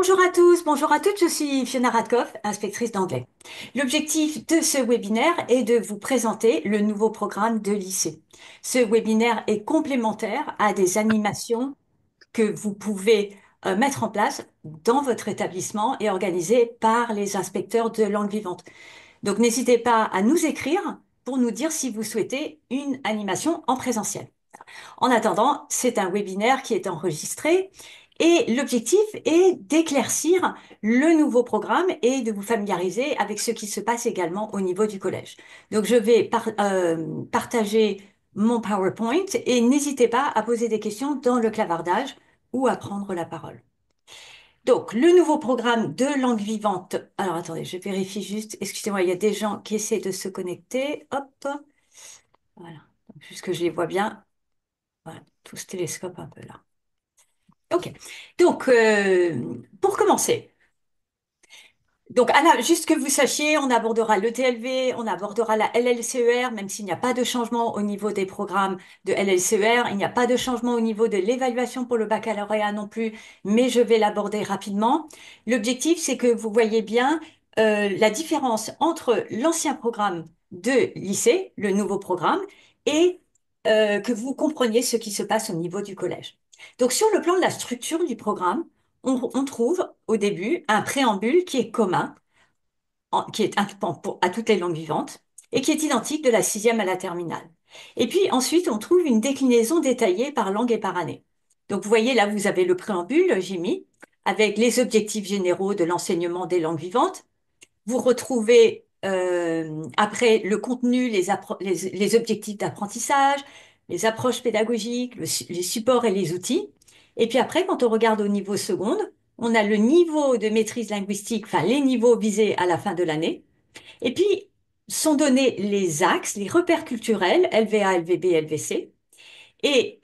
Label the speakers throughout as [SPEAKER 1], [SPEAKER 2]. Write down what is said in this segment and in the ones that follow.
[SPEAKER 1] Bonjour à tous, bonjour à toutes, je suis Fiona Radkoff, inspectrice d'anglais. L'objectif de ce webinaire est de vous présenter le nouveau programme de lycée. Ce webinaire est complémentaire à des animations que vous pouvez mettre en place dans votre établissement et organisées par les inspecteurs de langue vivante. Donc n'hésitez pas à nous écrire pour nous dire si vous souhaitez une animation en présentiel. En attendant, c'est un webinaire qui est enregistré et l'objectif est d'éclaircir le nouveau programme et de vous familiariser avec ce qui se passe également au niveau du collège. Donc, je vais partager mon PowerPoint et n'hésitez pas à poser des questions dans le clavardage ou à prendre la parole. Donc, le nouveau programme de langue vivante. Alors, attendez, je vérifie juste. Excusez-moi, il y a des gens qui essaient de se connecter. Hop, voilà. Donc, juste que je les vois bien. Voilà, tout ce télescope un peu là. Ok. Donc, pour commencer, donc Anna, juste que vous sachiez, on abordera le TLV, on abordera la LLCER, même s'il n'y a pas de changement au niveau des programmes de LLCER, il n'y a pas de changement au niveau de l'évaluation pour le baccalauréat non plus, mais je vais l'aborder rapidement. L'objectif, c'est que vous voyez bien la différence entre l'ancien programme de lycée, le nouveau programme, et que vous compreniez ce qui se passe au niveau du collège. Donc, sur le plan de la structure du programme, on trouve au début un préambule qui est commun, qui est à toutes les langues vivantes, et qui est identique de la sixième à la terminale. Et puis ensuite, on trouve une déclinaison détaillée par langue et par année. Donc vous voyez, là, vous avez le préambule, j'ai mis, avec les objectifs généraux de l'enseignement des langues vivantes. Vous retrouvez après le contenu, les objectifs d'apprentissage, les approches pédagogiques, les supports et les outils. Et puis après, quand on regarde au niveau seconde, on a le niveau de maîtrise linguistique, enfin les niveaux visés à la fin de l'année. Et puis sont donnés les axes, les repères culturels, LVA, LVB, LVC. Et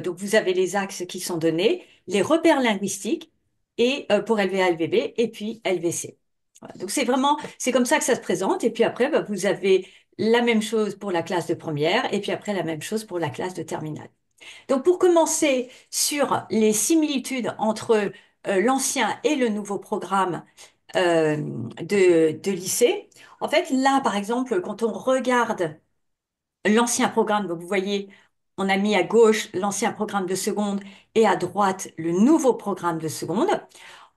[SPEAKER 1] donc vous avez les axes qui sont donnés, les repères linguistiques et pour LVA, LVB et puis LVC. Voilà. Donc c'est comme ça que ça se présente. Et puis après, bah, vous avez la même chose pour la classe de première et puis après la même chose pour la classe de terminale. Donc pour commencer sur les similitudes entre l'ancien et le nouveau programme de lycée, en fait là par exemple, quand on regarde l'ancien programme, donc vous voyez, on a mis à gauche l'ancien programme de seconde et à droite le nouveau programme de seconde.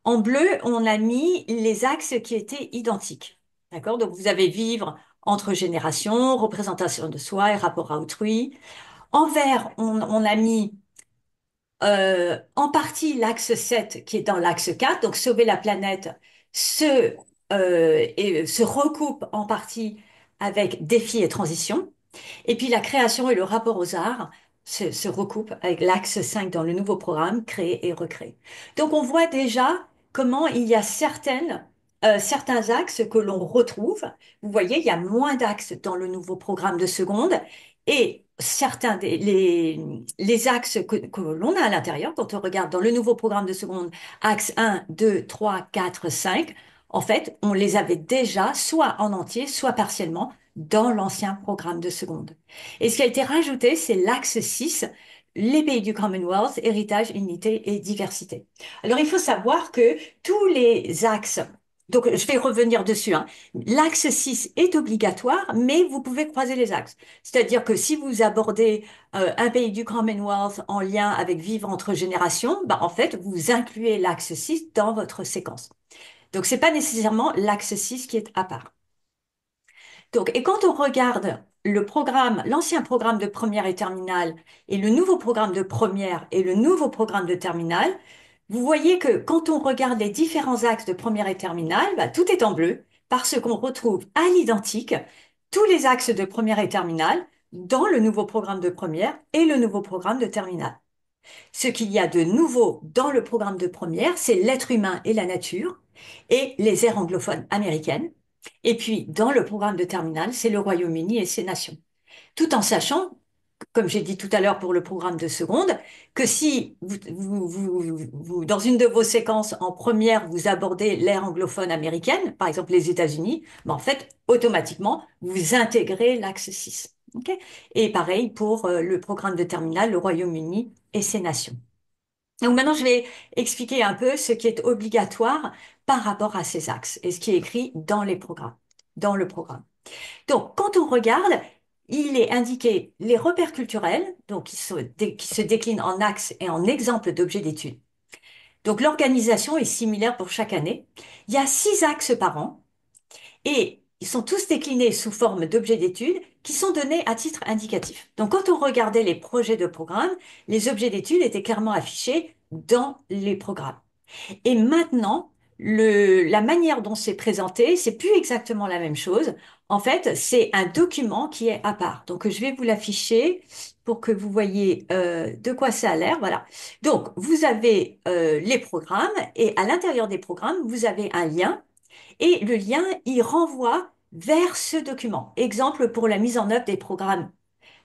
[SPEAKER 1] En bleu, on a mis les axes qui étaient identiques. D'accord? Donc, vous avez vivre entre générations, représentation de soi et rapport à autrui. En vert, on a mis en partie l'axe 7 qui est dans l'axe 4. Donc sauver la planète se recoupe en partie avec défi et transition. Et puis la création et le rapport aux arts se recoupent avec l'axe 5 dans le nouveau programme, créer et recréer. Donc on voit déjà comment il y a certains axes que l'on retrouve. Vous voyez, il y a moins d'axes dans le nouveau programme de seconde et les axes que l'on a à l'intérieur, quand on regarde dans le nouveau programme de seconde, axe 1, 2, 3, 4, 5, en fait, on les avait déjà soit en entier, soit partiellement dans l'ancien programme de seconde. Et ce qui a été rajouté, c'est l'axe 6, les pays du Commonwealth, héritage, unité et diversité. Alors, il faut savoir que tous les axes, donc je vais revenir dessus, hein, l'axe 6 est obligatoire, mais vous pouvez croiser les axes. C'est-à-dire que si vous abordez un pays du Commonwealth en lien avec vivre entre générations, bah, en fait, vous incluez l'axe 6 dans votre séquence. Donc, c'est pas nécessairement l'axe 6 qui est à part. Donc, et quand on regarde le programme, l'ancien programme de première et terminale et le nouveau programme de première et le nouveau programme de terminale, vous voyez que quand on regarde les différents axes de première et terminale, bah, tout est en bleu parce qu'on retrouve à l'identique tous les axes de première et terminale dans le nouveau programme de première et le nouveau programme de terminale. Ce qu'il y a de nouveau dans le programme de première, c'est l'être humain et la nature et les aires anglophones américaines. Et puis, dans le programme de terminale, c'est le Royaume-Uni et ses nations. Tout en sachant, comme j'ai dit tout à l'heure pour le programme de seconde, que si dans une de vos séquences en première, vous abordez l'ère anglophone américaine, par exemple les États-Unis, ben en fait, automatiquement, vous intégrez l'axe 6. Ok. Et pareil pour le programme de terminale, le Royaume-Uni et ses nations. Donc maintenant, je vais expliquer un peu ce qui est obligatoire par rapport à ces axes et ce qui est écrit dans les programmes, dans le programme. Donc, quand on regarde, il est indiqué les repères culturels, donc qui se déclinent en axes et en exemples d'objets d'étude. Donc, l'organisation est similaire pour chaque année. Il y a 6 axes par an et ils sont tous déclinés sous forme d'objets d'étude qui sont donnés à titre indicatif. Donc, quand on regardait les projets de programme, les objets d'étude étaient clairement affichés dans les programmes. Et maintenant, la manière dont c'est présenté, c'est plus exactement la même chose. En fait, c'est un document qui est à part. Donc, je vais vous l'afficher pour que vous voyez de quoi ça a l'air. Voilà. Donc, vous avez les programmes et à l'intérieur des programmes, vous avez un lien et le lien, il renvoie vers ce document. Exemple pour la mise en œuvre des programmes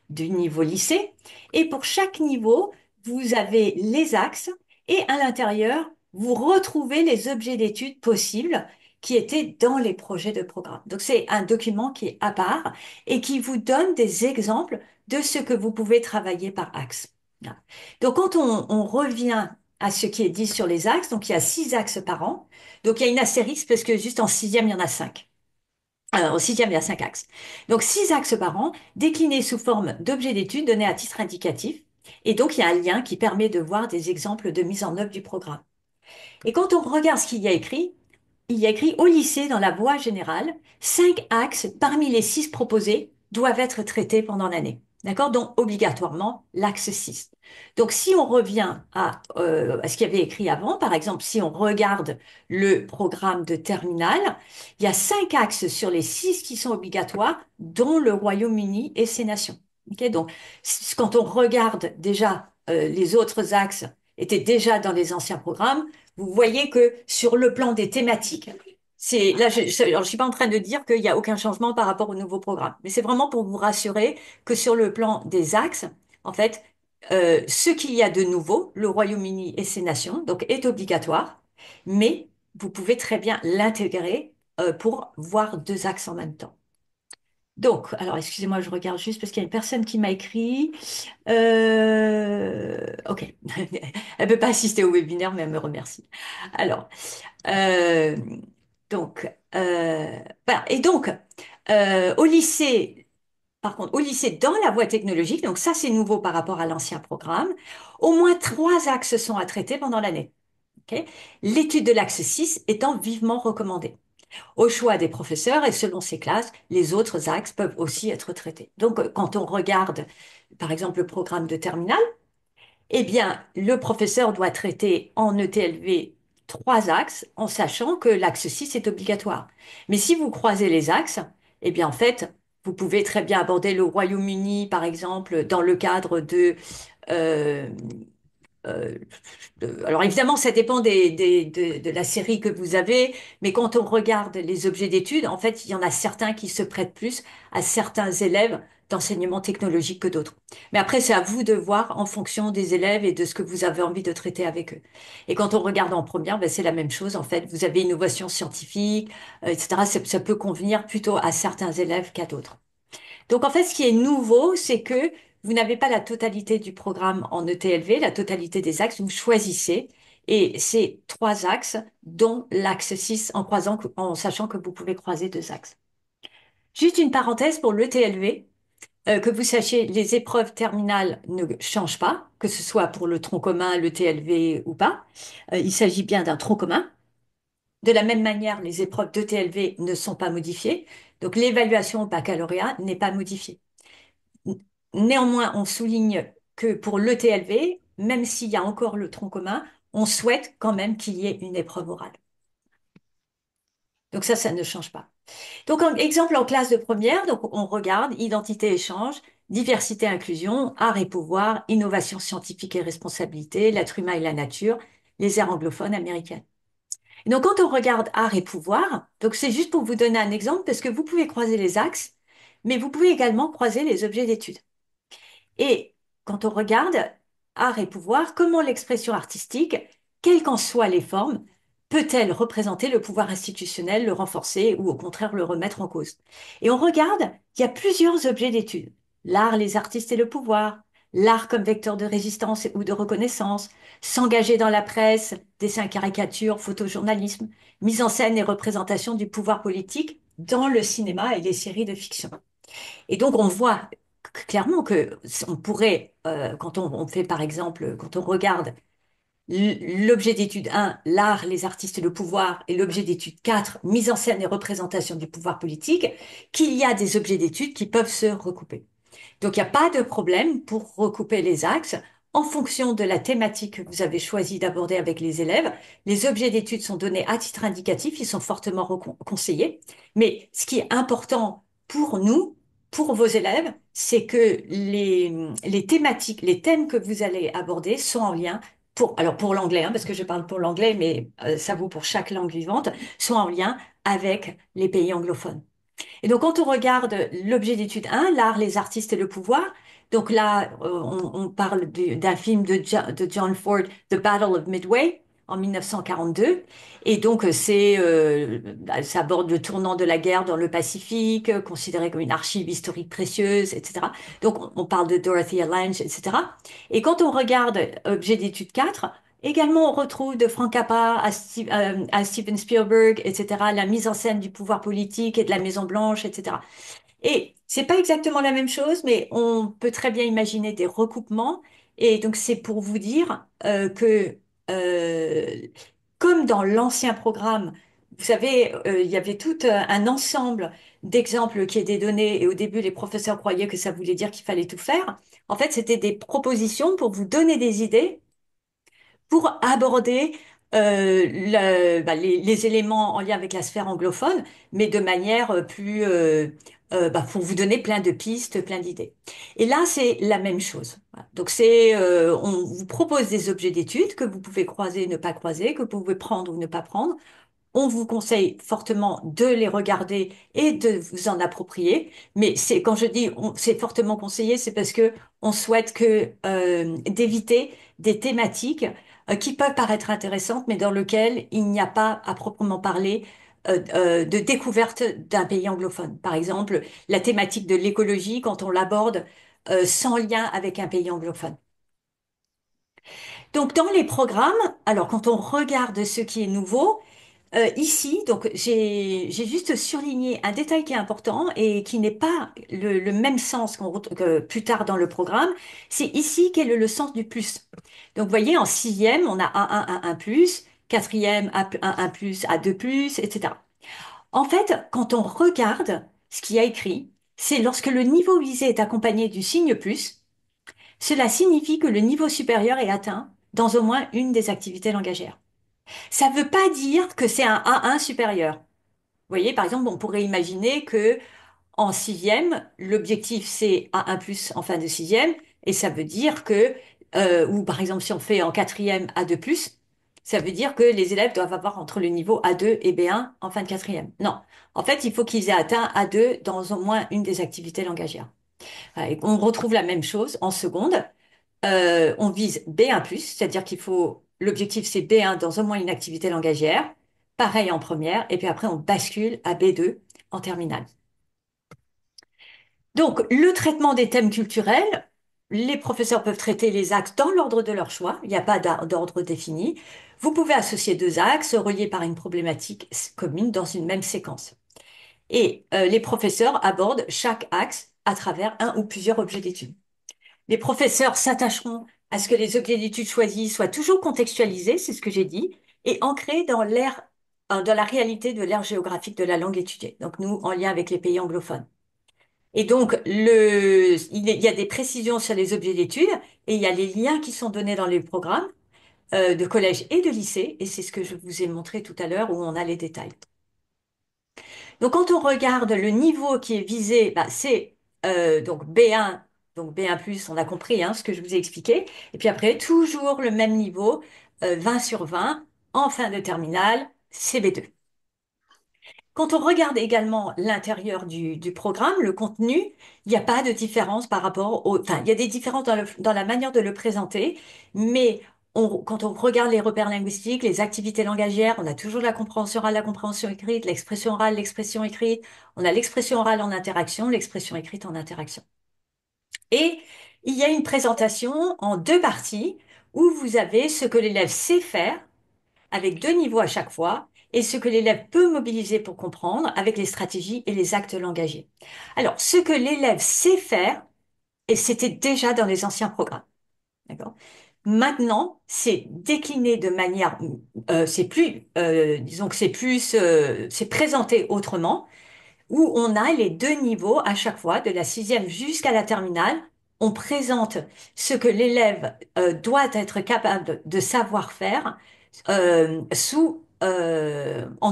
[SPEAKER 1] du niveau lycée. Et pour chaque niveau, vous avez les axes et à l'intérieur, vous retrouvez les objets d'études possibles qui étaient dans les projets de programme. Donc c'est un document qui est à part et qui vous donne des exemples de ce que vous pouvez travailler par axe. Voilà. Donc quand on revient à ce qui est dit sur les axes, donc il y a 6 axes par an. Donc il y a une astérisque parce que juste en sixième, il y en a 5. Alors, au sixième, il y a 5 axes. Donc, 6 axes par an, déclinés sous forme d'objets d'études donnés à titre indicatif. Et donc, il y a un lien qui permet de voir des exemples de mise en œuvre du programme. Et quand on regarde ce qu'il y a écrit, il y a écrit au lycée, dans la voie générale, 5 axes parmi les 6 proposés doivent être traités pendant l'année. D'accord? Donc, obligatoirement, l'axe 6. Donc, si on revient à ce qu'il y avait écrit avant, par exemple, si on regarde le programme de terminale, il y a 5 axes sur les 6 qui sont obligatoires, dont le Royaume-Uni et ses nations. Ok? Donc, quand on regarde déjà les autres axes étaient déjà dans les anciens programmes, vous voyez que sur le plan des thématiques, c'est là, alors, je suis pas en train de dire qu'il y a aucun changement par rapport au nouveau programme, mais c'est vraiment pour vous rassurer que sur le plan des axes, en fait, ce qu'il y a de nouveau, le Royaume-Uni et ses nations, donc est obligatoire, mais vous pouvez très bien l'intégrer pour voir 2 axes en même temps. Donc, alors excusez-moi, je regarde juste parce qu'il y a une personne qui m'a écrit. Ok, elle peut pas assister au webinaire, mais elle me remercie. Alors, euh, donc, voilà. Et donc, au lycée, par contre, au lycée dans la voie technologique, donc ça c'est nouveau par rapport à l'ancien programme, au moins 3 axes sont à traiter pendant l'année. Ok. L'étude de l'axe 6 étant vivement recommandée. Au choix des professeurs et selon ces classes, les autres axes peuvent aussi être traités. Donc, quand on regarde, par exemple, le programme de terminale, eh bien, le professeur doit traiter en ETLV 3 axes en sachant que l'axe 6 est obligatoire. Mais si vous croisez les axes, eh bien, en fait, vous pouvez très bien aborder le Royaume-Uni, par exemple, dans le cadre euh, euh, alors évidemment, ça dépend de la série que vous avez, mais quand on regarde les objets d'études, en fait, il y en a certains qui se prêtent plus à certains élèves d'enseignement technologique que d'autres. Mais après, c'est à vous de voir en fonction des élèves et de ce que vous avez envie de traiter avec eux. Et quand on regarde en première, ben, c'est la même chose. En fait, vous avez innovation scientifique, etc. Ça peut convenir plutôt à certains élèves qu'à d'autres. Donc en fait, ce qui est nouveau, c'est que vous n'avez pas la totalité du programme en ETLV, la totalité des axes, vous choisissez. Et c'est 3 axes, dont l'axe 6 en sachant que vous pouvez croiser 2 axes. Juste une parenthèse pour l'ETLV, que vous sachiez, les épreuves terminales ne changent pas, que ce soit pour le tronc commun, l'ETLV ou pas. Il s'agit bien d'un tronc commun. De la même manière, les épreuves d'ETLV ne sont pas modifiées. Donc l'évaluation au baccalauréat n'est pas modifiée. Néanmoins, on souligne que pour l'ETLV, même s'il y a encore le tronc commun, on souhaite quand même qu'il y ait une épreuve orale. Donc ça ne change pas. Donc, exemple en classe de première, donc on regarde identité, échange, diversité, inclusion, art et pouvoir, innovation scientifique et responsabilité, l'être humain et la nature, les aires anglophones américaines. Et donc, quand on regarde art et pouvoir, donc c'est juste pour vous donner un exemple parce que vous pouvez croiser les axes, mais vous pouvez également croiser les objets d'étude. Et quand on regarde art et pouvoir, comment l'expression artistique, quelles qu'en soient les formes, peut-elle représenter le pouvoir institutionnel, le renforcer ou au contraire le remettre en cause? Et on regarde, il y a plusieurs objets d'étude. L'art, les artistes et le pouvoir, l'art comme vecteur de résistance ou de reconnaissance, s'engager dans la presse, dessin, caricature, photojournalisme, mise en scène et représentation du pouvoir politique dans le cinéma et les séries de fiction. Et donc, on voit clairement que on pourrait, quand on fait par exemple, quand on regarde l'objet d'étude 1, l'art, les artistes et le pouvoir, et l'objet d'étude 4, mise en scène et représentation du pouvoir politique, qu'il y a des objets d'étude qui peuvent se recouper. Donc, il n'y a pas de problème pour recouper les axes en fonction de la thématique que vous avez choisi d'aborder avec les élèves. Les objets d'études sont donnés à titre indicatif, ils sont fortement conseillés. Mais ce qui est important pour nous, pour vos élèves, c'est que les thématiques, les thèmes que vous allez aborder sont en lien alors pour l'anglais, hein, parce que je parle pour l'anglais, mais ça vaut pour chaque langue vivante, sont en lien avec les pays anglophones. Et donc, quand on regarde l'objet d'étude 1, l'art, les artistes et le pouvoir, donc là, on parle d'un film de John Ford, The Battle of Midway, en 1942. Et donc, ça aborde le tournant de la guerre dans le Pacifique, considéré comme une archive historique précieuse, etc. Donc, on parle de Dorothea Lange, etc. Et quand on regarde objet d'étude 4, également, on retrouve de Frank Capra à Steven Spielberg, etc., la mise en scène du pouvoir politique et de la Maison Blanche, etc. Et c'est pas exactement la même chose, mais on peut très bien imaginer des recoupements. Et donc, c'est pour vous dire que, euh, comme dans l'ancien programme, vous savez, il y avait tout un ensemble d'exemples qui étaient donnés, et au début, les professeurs croyaient que ça voulait dire qu'il fallait tout faire. En fait, c'était des propositions pour vous donner des idées pour aborder les éléments en lien avec la sphère anglophone, mais de manière pour vous donner plein de pistes, plein d'idées. Et là, c'est la même chose. Voilà. Donc, on vous propose des objets d'études que vous pouvez croiser, ne pas croiser, que vous pouvez prendre ou ne pas prendre. On vous conseille fortement de les regarder et de vous en approprier. Mais quand je dis c'est fortement conseillé, c'est parce que on souhaite d'éviter des thématiques qui peuvent paraître intéressantes, mais dans lesquelles il n'y a pas à proprement parler de découverte d'un pays anglophone. Par exemple, la thématique de l'écologie, quand on l'aborde sans lien avec un pays anglophone. Donc, dans les programmes, alors quand on regarde ce qui est nouveau, ici, donc j'ai juste surligné un détail qui est important et qui n'est pas le même sens que plus tard dans le programme. C'est ici quel est le sens du plus. Donc, vous voyez, en sixième, on a A1 plus, quatrième A1 plus, A2 plus, etc. En fait, quand on regarde ce qui a écrit, c'est lorsque le niveau visé est accompagné du signe plus, cela signifie que le niveau supérieur est atteint dans au moins une des activités langagières. Ça ne veut pas dire que c'est un A1 supérieur. Vous voyez, par exemple, on pourrait imaginer que en sixième, l'objectif c'est A1 plus en fin de sixième, et ça veut dire ou par exemple, si on fait en quatrième A2 plus, ça veut dire que les élèves doivent avoir entre le niveau A2 et B1 en fin de quatrième. Non. En fait, il faut qu'ils aient atteint A2 dans au moins une des activités langagières. Voilà, et on retrouve la même chose en seconde. On vise B1+, c'est-à-dire l'objectif c'est B1 dans au moins une activité langagière, pareil en première, et puis après on bascule à B2 en terminale. Donc, le traitement des thèmes culturels, les professeurs peuvent traiter les axes dans l'ordre de leur choix, il n'y a pas d'ordre défini. Vous pouvez associer deux axes reliés par une problématique commune dans une même séquence. Et les professeurs abordent chaque axe à travers un ou plusieurs objets d'étude. Les professeurs s'attacheront à ce que les objets d'études choisis soient toujours contextualisés, c'est ce que j'ai dit, et ancrés dans la réalité de l'ère géographique de la langue étudiée. Donc nous, en lien avec les pays anglophones. Et donc, il y a des précisions sur les objets d'études et il y a les liens qui sont donnés dans les programmes de collège et de lycée. Et c'est ce que je vous ai montré tout à l'heure où on a les détails. Donc, quand on regarde le niveau qui est visé, bah, c'est donc B1, donc B1+, on a compris hein, ce que je vous ai expliqué. Et puis après, toujours le même niveau, 20 sur 20, en fin de terminale, CB2. Quand on regarde également l'intérieur du programme, le contenu, il n'y a pas de différence par rapport enfin, il y a des différences dans la manière de le présenter, mais quand on regarde les repères linguistiques, les activités langagières, on a toujours la compréhension orale, la compréhension écrite, l'expression orale, l'expression écrite, on a l'expression orale en interaction, l'expression écrite en interaction. Et il y a une présentation en deux parties où vous avez ce que l'élève sait faire avec deux niveaux à chaque fois et ce que l'élève peut mobiliser pour comprendre avec les stratégies et les actes langagiers. Alors, ce que l'élève sait faire, et c'était déjà dans les anciens programmes, d'accord? Maintenant, c'est décliné de manière, c'est plus, disons que c'est présenté autrement où on a les deux niveaux à chaque fois, de la sixième jusqu'à la terminale. On présente ce que l'élève doit être capable de savoir faire en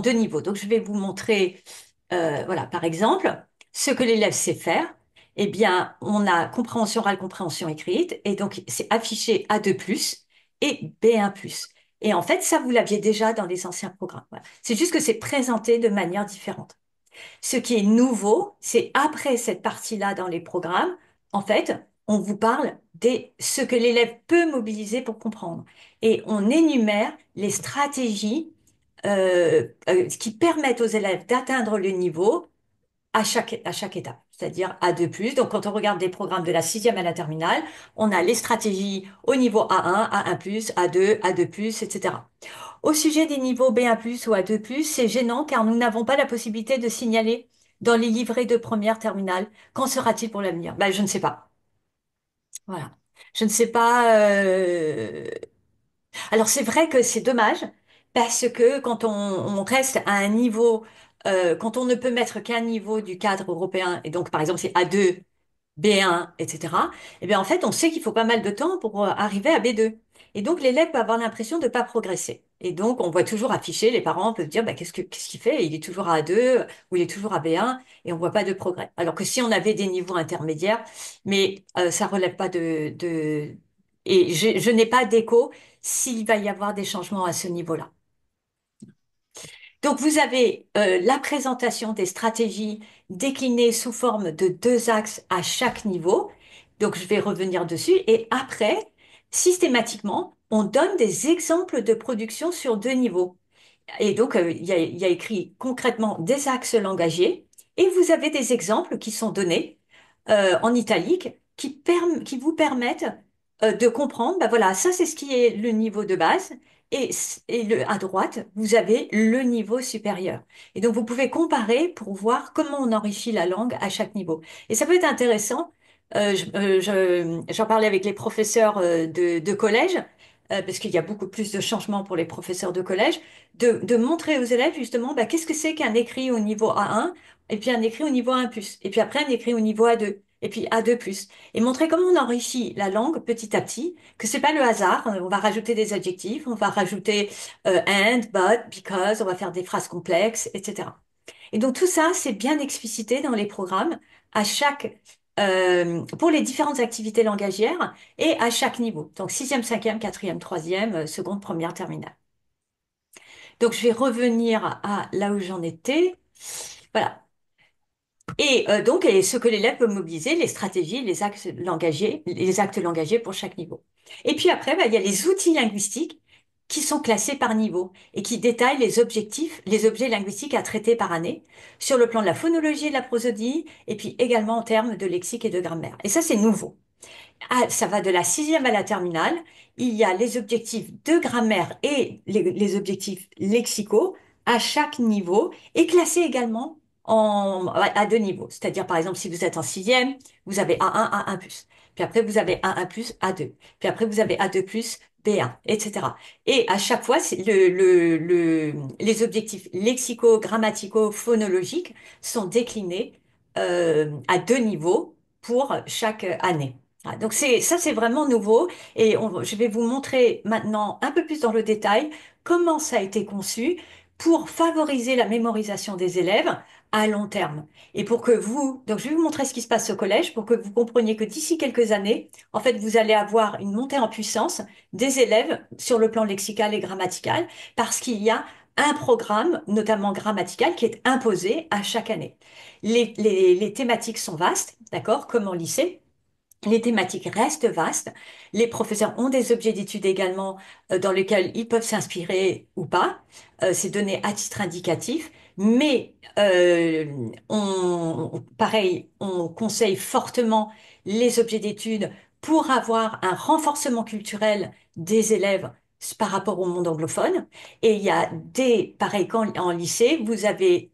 [SPEAKER 1] deux niveaux. Donc, je vais vous montrer, voilà, par exemple, ce que l'élève sait faire. Eh bien, on a compréhension orale, compréhension écrite, et donc c'est affiché A2+, et B1+. Et en fait, ça, vous l'aviez déjà dans les anciens programmes. Voilà. C'est juste que c'est présenté de manière différente. Ce qui est nouveau, c'est après cette partie-là dans les programmes, en fait, on vous parle de ce que l'élève peut mobiliser pour comprendre. Et on énumère les stratégies qui permettent aux élèves d'atteindre le niveau à chaque étape, c'est-à-dire A2+. Donc, quand on regarde des programmes de la sixième à la terminale, on a les stratégies au niveau A1, A1+, A2, A2+, etc. Au sujet des niveaux B1+ ou A2+, c'est gênant car nous n'avons pas la possibilité de signaler dans les livrets de première terminale. Qu'en sera-t-il pour l'avenir? Ben, je ne sais pas. Voilà. Je ne sais pas. Alors c'est vrai que c'est dommage parce que quand on reste à un niveau, quand on ne peut mettre qu'un niveau du cadre européen, et donc par exemple c'est A2, B1, etc., eh bien, en fait, on sait qu'il faut pas mal de temps pour arriver à B2. Et donc, l'élève peut avoir l'impression de ne pas progresser. Et donc, on voit toujours afficher, les parents peuvent dire, bah, qu'est-ce qu'il fait? Il est toujours à A2 ou il est toujours à B1 et on voit pas de progrès. Alors que si on avait des niveaux intermédiaires, mais ça relève pas Et je n'ai pas d'écho s'il va y avoir des changements à ce niveau-là. Donc, vous avez la présentation des stratégies déclinées sous forme de deux axes à chaque niveau. Donc, je vais revenir dessus. Et après, systématiquement, on donne des exemples de production sur deux niveaux. Et donc, il y a écrit concrètement des axes langagiers. Et vous avez des exemples qui sont donnés en italique qui vous permettent de comprendre, ben voilà, ça c'est ce qui est le niveau de base. À droite, vous avez le niveau supérieur. Et donc, vous pouvez comparer pour voir comment on enrichit la langue à chaque niveau. Et ça peut être intéressant. J'en parlais avec les professeurs de collège, parce qu'il y a beaucoup plus de changements pour les professeurs de collège, de montrer aux élèves justement bah, qu'est-ce que c'est qu'un écrit au niveau A1, et puis un écrit au niveau A1+, et puis après un écrit au niveau A2, et puis A2+, et montrer comment on enrichit la langue petit à petit, que c'est pas le hasard, on va rajouter des adjectifs, on va rajouter and, but, because, on va faire des phrases complexes, etc. Et donc tout ça, c'est bien explicité dans les programmes à pour les différentes activités langagières et à chaque niveau. Donc sixième, cinquième, quatrième, troisième, seconde, première, terminale. Donc je vais revenir à là où j'en étais. Voilà. Et ce que l'élève peut mobiliser, les stratégies, les actes langagiers pour chaque niveau. Et puis après, bah, il y a les outils linguistiques qui sont classés par niveau et qui détaillent les objectifs, les objets linguistiques à traiter par année, sur le plan de la phonologie et de la prosodie, et puis également en termes de lexique et de grammaire. Et ça, c'est nouveau. Ah, ça va de la sixième à la terminale. Il y a les objectifs de grammaire et les objectifs lexicaux à chaque niveau et classés également à deux niveaux. C'est-à-dire, par exemple, si vous êtes en sixième, vous avez A1, A1+. Puis après, vous avez A1+, A2. Puis après, vous avez A2+, B1, etc. Et à chaque fois, les objectifs lexicaux, grammaticaux, phonologiques sont déclinés à deux niveaux pour chaque année. Ah, donc ça, c'est vraiment nouveau et je vais vous montrer maintenant un peu plus dans le détail comment ça a été conçu pour favoriser la mémorisation des élèves à long terme. Et pour que donc je vais vous montrer ce qui se passe au collège pour que vous compreniez que d'ici quelques années, en fait, vous allez avoir une montée en puissance des élèves sur le plan lexical et grammatical parce qu'il y a un programme, notamment grammatical, qui est imposé à chaque année. Les thématiques sont vastes, d'accord, comme en lycée. Les thématiques restent vastes. Les professeurs ont des objets d'études également dans lesquels ils peuvent s'inspirer ou pas. C'est donné à titre indicatif. Mais pareil, on conseille fortement les objets d'études pour avoir un renforcement culturel des élèves par rapport au monde anglophone. Et il y a pareil qu'en lycée, vous avez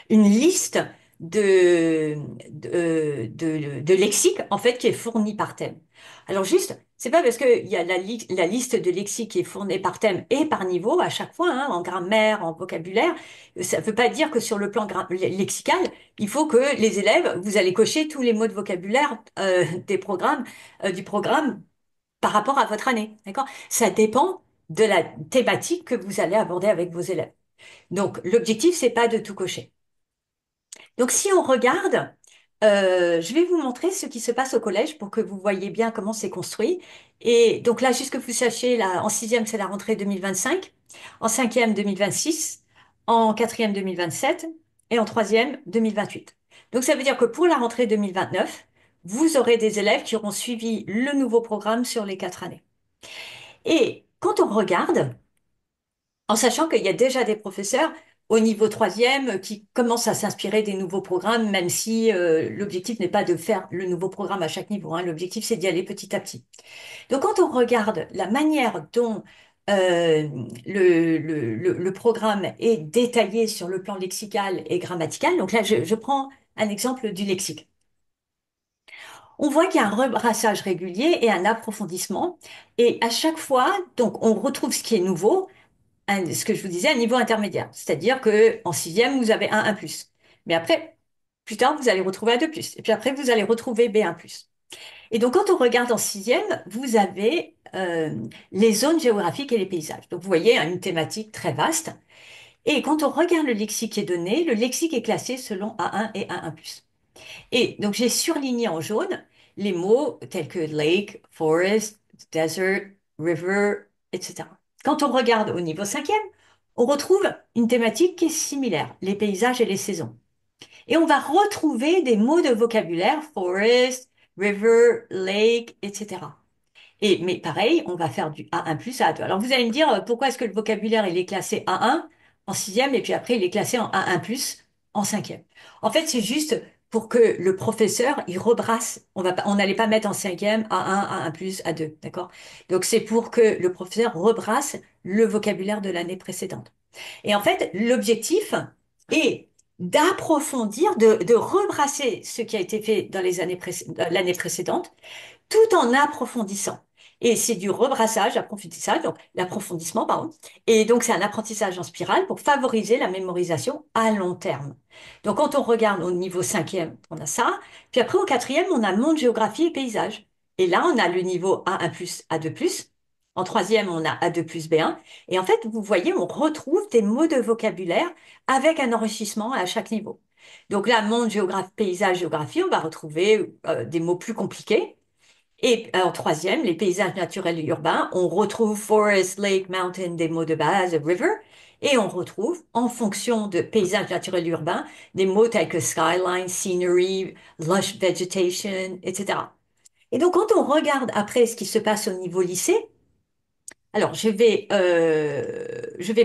[SPEAKER 1] une liste de, de lexique en fait qui est fournie par thème. Alors juste, c'est pas parce qu'il y a la liste de lexique qui est fournie par thème et par niveau à chaque fois, hein, en grammaire, en vocabulaire, ça ne veut pas dire que sur le plan lexical, il faut que les élèves, vous allez cocher tous les mots de vocabulaire du programme par rapport à votre année, d'accord? Ça dépend de la thématique que vous allez aborder avec vos élèves. Donc, l'objectif, c'est pas de tout cocher. Donc, si on regarde, je vais vous montrer ce qui se passe au collège pour que vous voyez bien comment c'est construit. Et donc là, juste que vous sachiez, là, en sixième, c'est la rentrée 2025, en cinquième, 2026, en quatrième, 2027 et en troisième, 2028. Donc, ça veut dire que pour la rentrée 2029, vous aurez des élèves qui auront suivi le nouveau programme sur les 4 années. Et quand on regarde, en sachant qu'il y a déjà des professeurs au niveau troisième qui commencent à s'inspirer des nouveaux programmes, même si l'objectif n'est pas de faire le nouveau programme à chaque niveau, hein. L'objectif, c'est d'y aller petit à petit. Donc, quand on regarde la manière dont le programme est détaillé sur le plan lexical et grammatical, donc là, je prends un exemple du lexique. On voit qu'il y a un rebrassage régulier et un approfondissement. Et à chaque fois, donc, on retrouve ce qui est nouveau, ce que je vous disais, un niveau intermédiaire. C'est-à-dire que en sixième, vous avez un plus. Mais après, plus tard, vous allez retrouver un 2 plus. Et puis après, vous allez retrouver B1 plus. Et donc, quand on regarde en sixième, vous avez les zones géographiques et les paysages. Donc, vous voyez, hein, une thématique très vaste. Et quand on regarde le lexique qui est donné, le lexique est classé selon A1 et A1 plus. Et donc, j'ai surligné en jaune les mots tels que lake, forest, desert, river, etc. Quand on regarde au niveau cinquième, on retrouve une thématique qui est similaire, les paysages et les saisons. Et on va retrouver des mots de vocabulaire, forest, river, lake, etc. Mais pareil, on va faire du A1 plus A2. Alors vous allez me dire, pourquoi est-ce que le vocabulaire, il est classé A1 en sixième et puis après il est classé en A1 plus en cinquième? En fait, c'est juste pour que le professeur, il rebrasse. On n'allait pas mettre en cinquième A1, A1 plus, A2, d'accord? Donc c'est pour que le professeur rebrasse le vocabulaire de l'année précédente. Et en fait, l'objectif est d'approfondir, de rebrasser ce qui a été fait dans l'année précédente tout en approfondissant. Et c'est du rebrassage, approfondissage, donc l'approfondissement, pardon. Et donc, c'est un apprentissage en spirale pour favoriser la mémorisation à long terme. Donc, quand on regarde au niveau cinquième, on a ça. Puis après, au quatrième, on a monde, géographie et paysage. Et là, on a le niveau A1 plus, A2 plus. En troisième, on a A2 plus B1. Et en fait, vous voyez, on retrouve des mots de vocabulaire avec un enrichissement à chaque niveau. Donc là, monde, géographie, paysage, géographie, on va retrouver des mots plus compliqués. Et en troisième, les paysages naturels et urbains, on retrouve forest, lake, mountain, des mots de base, river, et on retrouve, en fonction de paysages naturels et urbains, des mots tels que skyline, scenery, lush vegetation, etc. Et donc, quand on regarde après ce qui se passe au niveau lycée, alors, je vais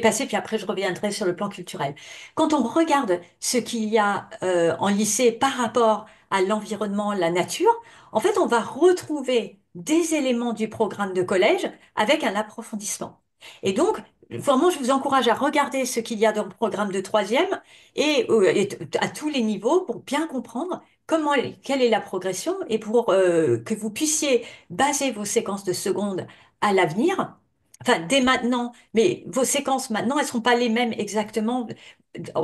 [SPEAKER 1] passer, puis après je reviendrai sur le plan culturel. Quand on regarde ce qu'il y a en lycée par rapport à l'environnement, la nature, en fait, on va retrouver des éléments du programme de collège avec un approfondissement. Et donc, vraiment, je vous encourage à regarder ce qu'il y a dans le programme de troisième et à tous les niveaux pour bien comprendre quelle est la progression et pour que vous puissiez baser vos séquences de seconde à l'avenir. Enfin, dès maintenant, mais vos séquences maintenant, elles seront pas les mêmes exactement.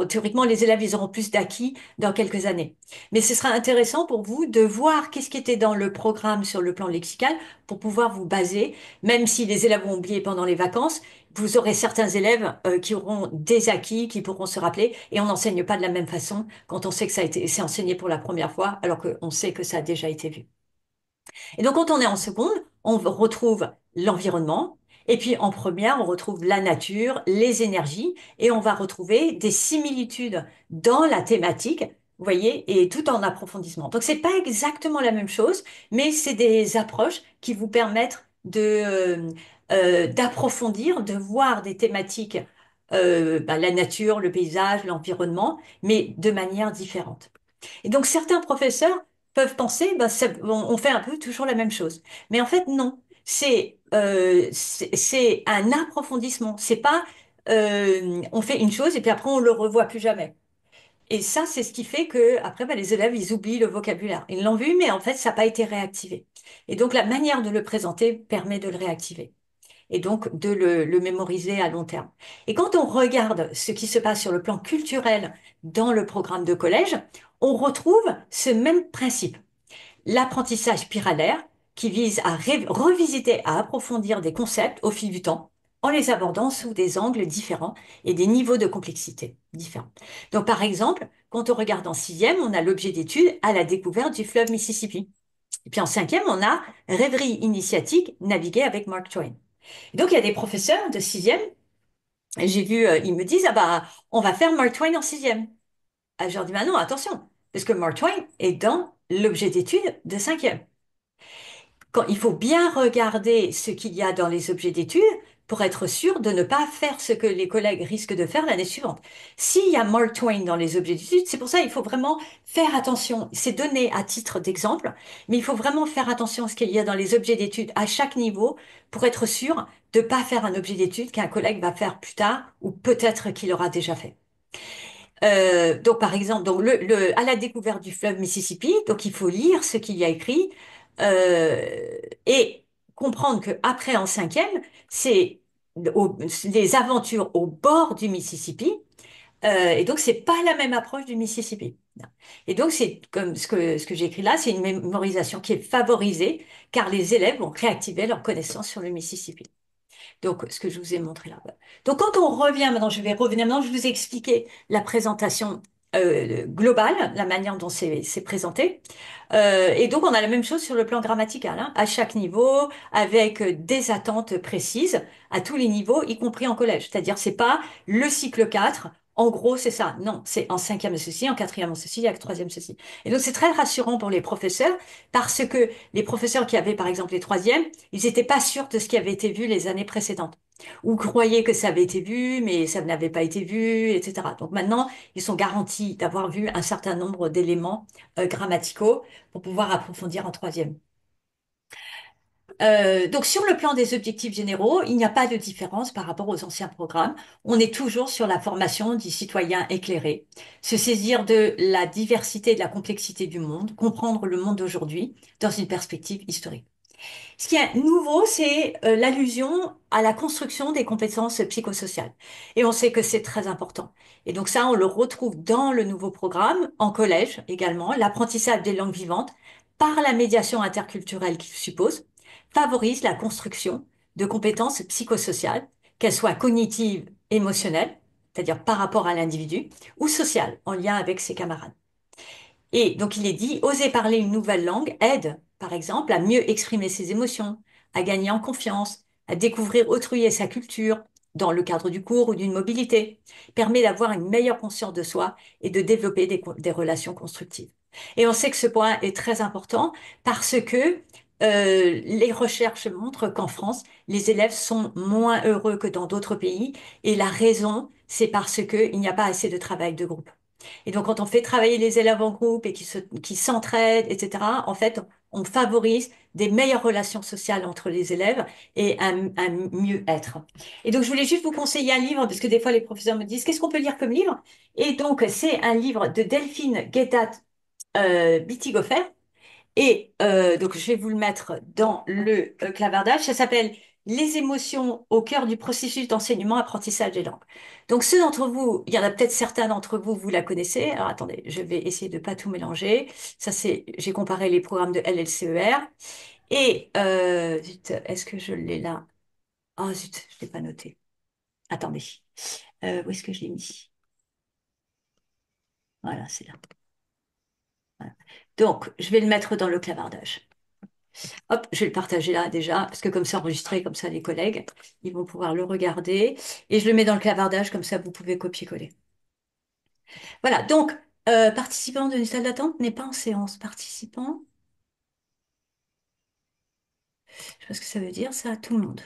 [SPEAKER 1] Théoriquement, les élèves, ils auront plus d'acquis dans quelques années. Mais ce sera intéressant pour vous de voir qu'est-ce qui était dans le programme sur le plan lexical pour pouvoir vous baser, même si les élèves ont oublié pendant les vacances, vous aurez certains élèves qui auront des acquis, qui pourront se rappeler, et on n'enseigne pas de la même façon quand on sait que c'est enseigné pour la première fois, alors qu'on sait que ça a déjà été vu. Et donc, quand on est en seconde, on retrouve l'environnement. Et puis, en première, on retrouve la nature, les énergies, et on va retrouver des similitudes dans la thématique, vous voyez, et tout en approfondissement. Donc, c'est pas exactement la même chose, mais c'est des approches qui vous permettent d'approfondir, de voir des thématiques, la nature, le paysage, l'environnement, mais de manière différente. Et donc, certains professeurs peuvent penser, bah, on fait un peu toujours la même chose. Mais en fait, non. C'est un approfondissement. C'est pas on fait une chose et puis après on le revoit plus jamais. Et ça, c'est ce qui fait que après, bah, les élèves, ils oublient le vocabulaire. Ils l'ont vu, mais en fait, ça n'a pas été réactivé. Et donc, la manière de le présenter permet de le réactiver et donc de le mémoriser à long terme. Et quand on regarde ce qui se passe sur le plan culturel dans le programme de collège, on retrouve ce même principe. L'apprentissage spiralaire qui vise à revisiter, à approfondir des concepts au fil du temps en les abordant sous des angles différents et des niveaux de complexité différents. Donc, par exemple, quand on regarde en sixième, on a l'objet d'étude à la découverte du fleuve Mississippi. Et puis en cinquième, on a rêverie initiatique, naviguer avec Mark Twain. Et donc, il y a des professeurs de sixième, et j'ai vu, ils me disent, ah bah, on va faire Mark Twain en sixième. Ah, je leur dis, bah non, attention, parce que Mark Twain est dans l'objet d'étude de cinquième. Quand, il faut bien regarder ce qu'il y a dans les objets d'étude pour être sûr de ne pas faire ce que les collègues risquent de faire l'année suivante. S'il y a Mark Twain dans les objets d'étude, c'est pour ça qu'il faut vraiment faire attention. C'est donné à titre d'exemple, mais il faut vraiment faire attention à ce qu'il y a dans les objets d'étude à chaque niveau pour être sûr de ne pas faire un objet d'étude qu'un collègue va faire plus tard ou peut-être qu'il aura déjà fait. Donc, par exemple, donc à la découverte du fleuve Mississippi, donc il faut lire ce qu'il y a écrit euh, et comprendre que après en cinquième, c'est les aventures au bord du Mississippi, et donc c'est pas la même approche du Mississippi. Et donc c'est comme ce que j'ai écrit là, c'est une mémorisation qui est favorisée car les élèves vont réactiver leurs connaissances sur le Mississippi. Donc, ce que je vous ai montré là. Donc, quand on revient maintenant, je vais revenir maintenant, je vous ai expliqué la présentation globale, la manière dont c'est présenté. Et donc, on a la même chose sur le plan grammatical, hein, à chaque niveau, avec des attentes précises à tous les niveaux, y compris en collège. C'est-à-dire, c'est pas le cycle 4. En gros, c'est ça. Non, c'est en cinquième ceci, en quatrième ceci, en troisième ceci. Et donc, c'est très rassurant pour les professeurs parce que les professeurs qui avaient, par exemple, les troisièmes, ils n'étaient pas sûrs de ce qui avait été vu les années précédentes. Ou croyaient que ça avait été vu, mais ça n'avait pas été vu, etc. Donc maintenant, ils sont garantis d'avoir vu un certain nombre d'éléments grammaticaux pour pouvoir approfondir en troisième. Donc sur le plan des objectifs généraux, il n'y a pas de différence par rapport aux anciens programmes. On est toujours sur la formation du citoyen éclairé, se saisir de la diversité et de la complexité du monde, comprendre le monde d'aujourd'hui dans une perspective historique. Ce qui est nouveau, c'est l'allusion à la construction des compétences psychosociales. Et on sait que c'est très important. Et donc ça, on le retrouve dans le nouveau programme, en collège également, l'apprentissage des langues vivantes par la médiation interculturelle qu'il suppose, favorise la construction de compétences psychosociales, qu'elles soient cognitives, émotionnelles, c'est-à-dire par rapport à l'individu, ou sociales, en lien avec ses camarades. Et donc il est dit, oser parler une nouvelle langue aide, par exemple, à mieux exprimer ses émotions, à gagner en confiance, à découvrir autrui et sa culture dans le cadre du cours ou d'une mobilité, permet d'avoir une meilleure conscience de soi et de développer des relations constructives. Et on sait que ce point est très important parce que les recherches montrent qu'en France, les élèves sont moins heureux que dans d'autres pays et la raison, c'est parce qu'il n'y a pas assez de travail de groupe. Et donc, quand on fait travailler les élèves en groupe et qui s'entraident, etc., en fait, on favorise des meilleures relations sociales entre les élèves et un mieux-être. Et donc, je voulais juste vous conseiller un livre, parce que des fois, les professeurs me disent, qu'est-ce qu'on peut lire comme livre? Et donc, c'est un livre de Delphine Guédat Bittigofer, et donc, je vais vous le mettre dans le clavardage. Ça s'appelle Les émotions au cœur du processus d'enseignement-apprentissage des langues. Donc, ceux d'entre vous, il y en a peut-être certains d'entre vous, vous la connaissez. Alors, attendez, je vais essayer de pas tout mélanger. Ça, j'ai comparé les programmes de LLCER. Et, zut, est-ce que je l'ai là? Oh, zut, je l'ai pas noté. Attendez. Où est-ce que je l'ai mis? Voilà, c'est là. Voilà. Donc, je vais le mettre dans le clavardage. Hop, je vais le partager là déjà, parce que comme c'est enregistré, comme ça les collègues, ils vont pouvoir le regarder. Et je le mets dans le clavardage, comme ça vous pouvez copier-coller. Voilà, donc, participant d'une salle d'attente n'est pas en séance. Participant, je sais pas ce que ça veut dire, ça, à tout le monde.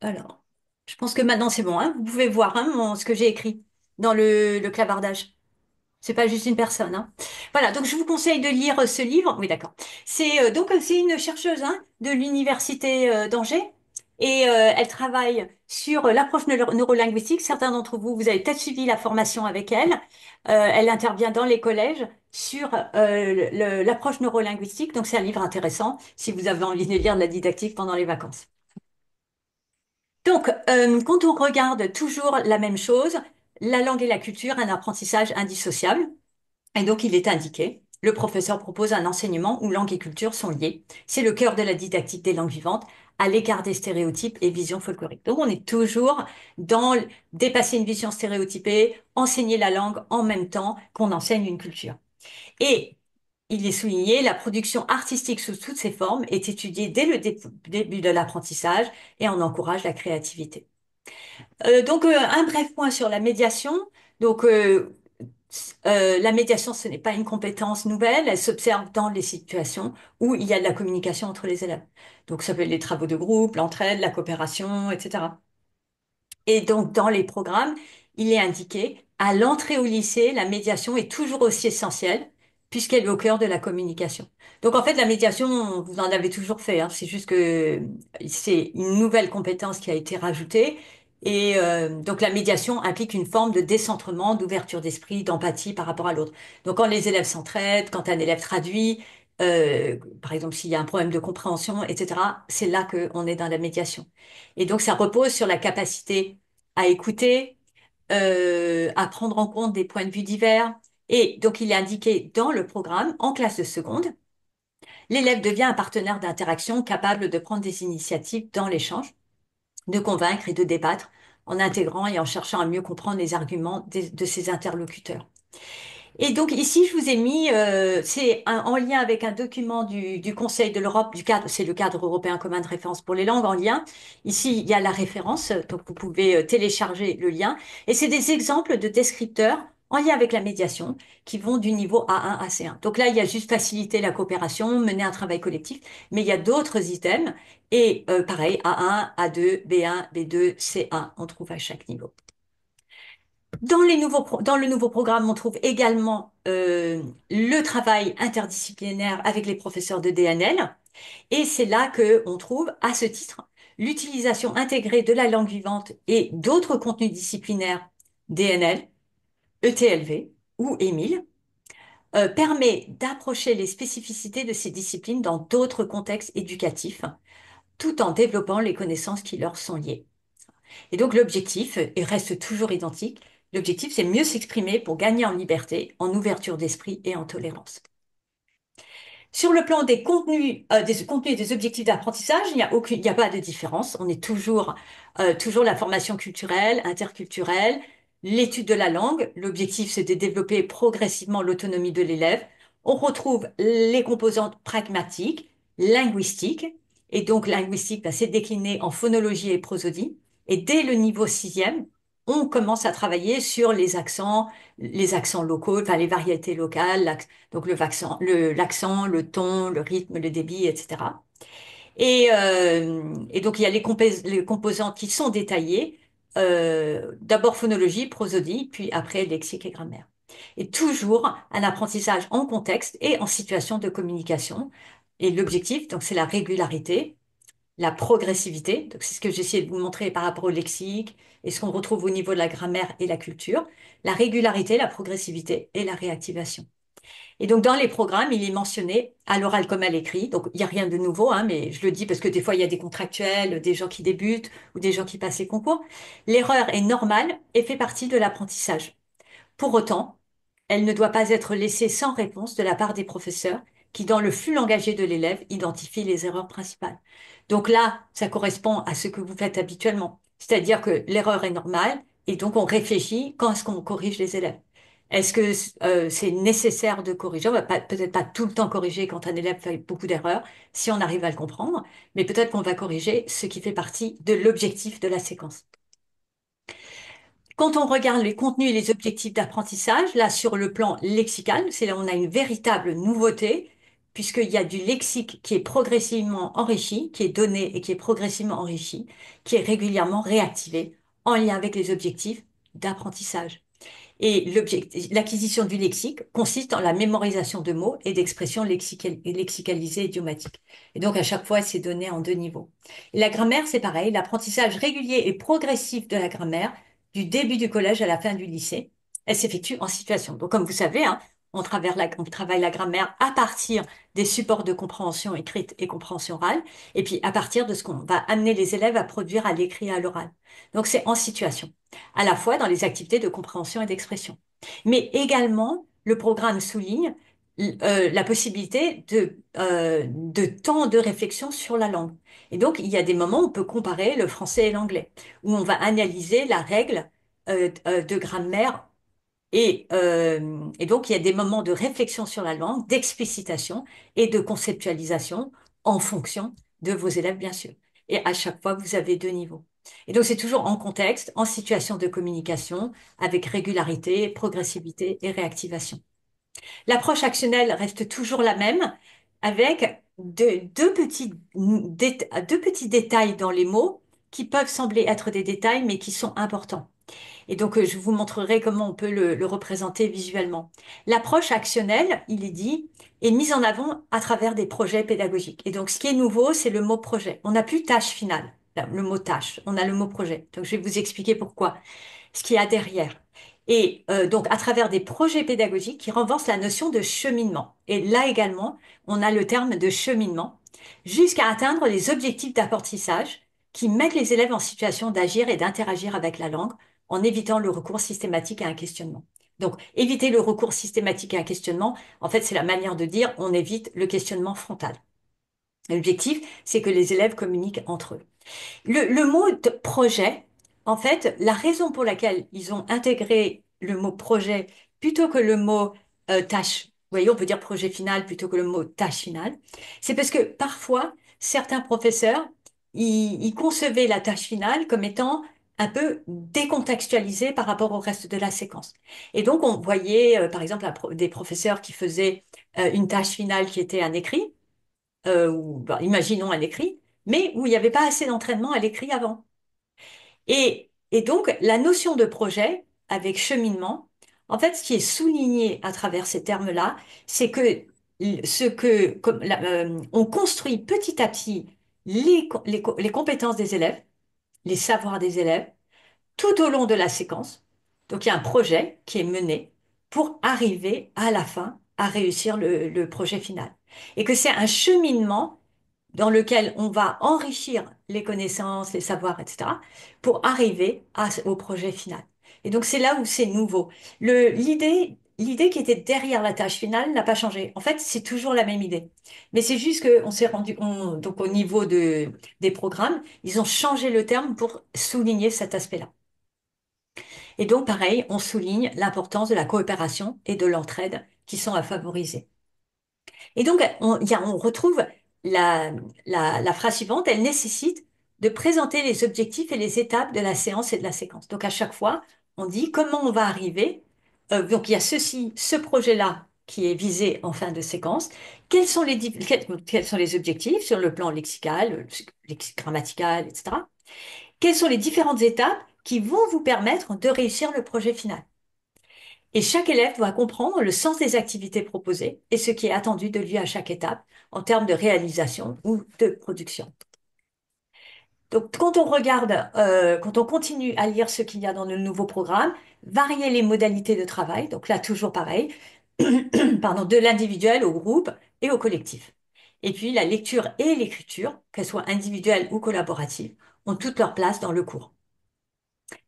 [SPEAKER 1] Alors, je pense que maintenant c'est bon, hein. Vous pouvez voir hein, ce que j'ai écrit dans le clavardage. C'est pas juste une personne, hein. Voilà, donc je vous conseille de lire ce livre. Oui, d'accord. C'est une chercheuse hein, de l'université d'Angers et elle travaille sur l'approche neurolinguistique. Certains d'entre vous, vous avez peut-être suivi la formation avec elle. Elle intervient dans les collèges sur l'approche neurolinguistique. Donc c'est un livre intéressant si vous avez envie de lire de la didactique pendant les vacances. Donc, quand on regarde toujours la même chose, la langue et la culture, un apprentissage indissociable. Et donc, il est indiqué, le professeur propose un enseignement où langue et culture sont liées. C'est le cœur de la didactique des langues vivantes, à l'écart des stéréotypes et visions folkloriques. Donc, on est toujours dans dépasser une vision stéréotypée, enseigner la langue en même temps qu'on enseigne une culture. Et il est souligné, la production artistique sous toutes ses formes est étudiée dès le début de l'apprentissage et on encourage la créativité. Un bref point sur la médiation. Donc, la médiation, ce n'est pas une compétence nouvelle, elle s'observe dans les situations où il y a de la communication entre les élèves. Donc, ça peut être les travaux de groupe, l'entraide, la coopération, etc. Et donc, dans les programmes, il est indiqué, à l'entrée au lycée, la médiation est toujours aussi essentielle, puisqu'elle est au cœur de la communication. Donc, en fait, la médiation, vous en avez toujours fait, hein. C'est juste que c'est une nouvelle compétence qui a été rajoutée. Et donc, la médiation implique une forme de décentrement, d'ouverture d'esprit, d'empathie par rapport à l'autre. Donc, quand les élèves s'entraident, quand un élève traduit, par exemple, s'il y a un problème de compréhension, etc., c'est là qu'on est dans la médiation. Et donc, ça repose sur la capacité à écouter, à prendre en compte des points de vue divers. Et donc, il est indiqué dans le programme, en classe de seconde, l'élève devient un partenaire d'interaction capable de prendre des initiatives dans l'échange, de convaincre et de débattre en intégrant et en cherchant à mieux comprendre les arguments de ses interlocuteurs. Et donc ici, je vous ai mis, en lien avec un document du Conseil de l'Europe, du cadre, c'est le cadre européen commun de référence pour les langues en lien. Ici, il y a la référence, donc vous pouvez télécharger le lien. Et c'est des exemples de descripteurs en lien avec la médiation qui vont du niveau A1 à C1. Donc là, il y a juste faciliter la coopération, mener un travail collectif, mais il y a d'autres items. Et pareil, A1, A2, B1, B2, C1, on trouve à chaque niveau. Dans le nouveau programme, on trouve également le travail interdisciplinaire avec les professeurs de DNL. Et c'est là que on trouve, à ce titre, l'utilisation intégrée de la langue vivante et d'autres contenus disciplinaires DNL, ETLV ou EMIL, permet d'approcher les spécificités de ces disciplines dans d'autres contextes éducatifs, tout en développant les connaissances qui leur sont liées. Et donc l'objectif, et reste toujours identique, l'objectif c'est mieux s'exprimer pour gagner en liberté, en ouverture d'esprit et en tolérance. Sur le plan des contenus et des objectifs d'apprentissage, il n'y a pas de différence. On est toujours la formation culturelle, interculturelle, l'étude de la langue. L'objectif, c'est de développer progressivement l'autonomie de l'élève. On retrouve les composantes pragmatiques, linguistiques, et donc linguistique, bah, c'est décliné en phonologie et prosodie. Et dès le niveau sixième, on commence à travailler sur les accents locaux, enfin les variétés locales, donc l'accent, le ton, le rythme, le débit, etc. Et donc il y a les composantes qui sont détaillées. D'abord phonologie, prosodie, puis après lexique et grammaire. Et toujours un apprentissage en contexte et en situation de communication. Et l'objectif, donc, c'est la régularité, la progressivité. Donc, c'est ce que j'essayais de vous montrer par rapport au lexique et ce qu'on retrouve au niveau de la grammaire et la culture. La régularité, la progressivité et la réactivation. Et donc, dans les programmes, il est mentionné à l'oral comme à l'écrit. Donc, il n'y a rien de nouveau, hein, mais je le dis parce que des fois, il y a des contractuels, des gens qui débutent ou des gens qui passent les concours. L'erreur est normale et fait partie de l'apprentissage. Pour autant, elle ne doit pas être laissée sans réponse de la part des professeurs qui, dans le flux langagier de l'élève, identifient les erreurs principales. Donc là, ça correspond à ce que vous faites habituellement. C'est-à-dire que l'erreur est normale et donc on réfléchit quand est-ce qu'on corrige les élèves. Est-ce que c'est nécessaire de corriger? On va peut-être pas tout le temps corriger quand un élève fait beaucoup d'erreurs, si on arrive à le comprendre, mais peut-être qu'on va corriger ce qui fait partie de l'objectif de la séquence. Quand on regarde les contenus et les objectifs d'apprentissage, là, sur le plan lexical, c'est là où on a une véritable nouveauté, puisqu'il y a du lexique qui est progressivement enrichi, qui est donné et qui est progressivement enrichi, qui est régulièrement réactivé en lien avec les objectifs d'apprentissage. Et l'acquisition du lexique consiste en la mémorisation de mots et d'expressions lexicalisées idiomatiques. Et donc, à chaque fois, c'est donné en deux niveaux. Et la grammaire, c'est pareil. L'apprentissage régulier et progressif de la grammaire, du début du collège à la fin du lycée, elle s'effectue en situation. Donc, comme vous savez, hein, on travaille la grammaire à partir des supports de compréhension écrite et compréhension orale, et puis à partir de ce qu'on va amener les élèves à produire à l'écrit et à l'oral. Donc, c'est en situation à la fois dans les activités de compréhension et d'expression. Mais également, le programme souligne la possibilité de temps de réflexion sur la langue. Et donc, il y a des moments où on peut comparer le français et l'anglais, où on va analyser la règle de grammaire et donc, il y a des moments de réflexion sur la langue, d'explicitation et de conceptualisation en fonction de vos élèves, bien sûr. Et à chaque fois, vous avez deux niveaux. Et donc, c'est toujours en contexte, en situation de communication, avec régularité, progressivité et réactivation. L'approche actionnelle reste toujours la même, avec deux petits détails dans les mots qui peuvent sembler être des détails, mais qui sont importants. Et donc, je vous montrerai comment on peut le représenter visuellement. L'approche actionnelle, il est dit, est mise en avant à travers des projets pédagogiques. Et donc, ce qui est nouveau, c'est le mot projet. On n'a plus tâche finale, le mot tâche, on a le mot projet. Donc, je vais vous expliquer pourquoi, ce qu'il y a derrière. Et donc, à travers des projets pédagogiques qui renforcent la notion de cheminement. Et là également, on a le terme de cheminement, jusqu'à atteindre les objectifs d'apprentissage qui mettent les élèves en situation d'agir et d'interagir avec la langue en évitant le recours systématique à un questionnement. Donc, éviter le recours systématique à un questionnement, en fait, c'est la manière de dire on évite le questionnement frontal. L'objectif, c'est que les élèves communiquent entre eux. Le mot de projet, en fait, la raison pour laquelle ils ont intégré le mot projet plutôt que le mot tâche, vous voyez, on peut dire projet final plutôt que le mot tâche finale, c'est parce que parfois, certains professeurs, ils concevaient la tâche finale comme étant un peu décontextualisée par rapport au reste de la séquence. Et donc, on voyait, par exemple, des professeurs qui faisaient une tâche finale qui était un écrit, ou bah, imaginons un écrit, mais où il n'y avait pas assez d'entraînement à l'écrit avant. Et donc, la notion de projet avec cheminement, en fait, ce qui est souligné à travers ces termes-là, c'est que on construit petit à petit les compétences des élèves, les savoirs des élèves, tout au long de la séquence. Donc, il y a un projet qui est mené pour arriver à la fin à réussir le projet final. Et que c'est un cheminement dans lequel on va enrichir les connaissances, les savoirs, etc., pour arriver au projet final. Et donc, c'est là où c'est nouveau. L'idée qui était derrière la tâche finale n'a pas changé. En fait, c'est toujours la même idée. Mais c'est juste qu'on s'est donc au niveau des programmes, ils ont changé le terme pour souligner cet aspect-là. Et donc, pareil, on souligne l'importance de la coopération et de l'entraide qui sont à favoriser. Et donc, on retrouve la, la phrase suivante, elle nécessite de présenter les objectifs et les étapes de la séance et de la séquence. Donc, à chaque fois, on dit comment on va arriver. Donc, il y a ce projet-là qui est visé en fin de séquence. Quels sont les objectifs sur le plan lexical, grammatical, etc. Quelles sont les différentes étapes qui vont vous permettre de réussir le projet final? Et chaque élève doit comprendre le sens des activités proposées et ce qui est attendu de lui à chaque étape en termes de réalisation ou de production. Donc, quand on regarde, quand on continue à lire ce qu'il y a dans le nouveau programme, varier les modalités de travail, donc là, toujours pareil, pardon, de l'individuel au groupe et au collectif. Et puis, la lecture et l'écriture, qu'elles soient individuelles ou collaboratives, ont toute leur place dans le cours.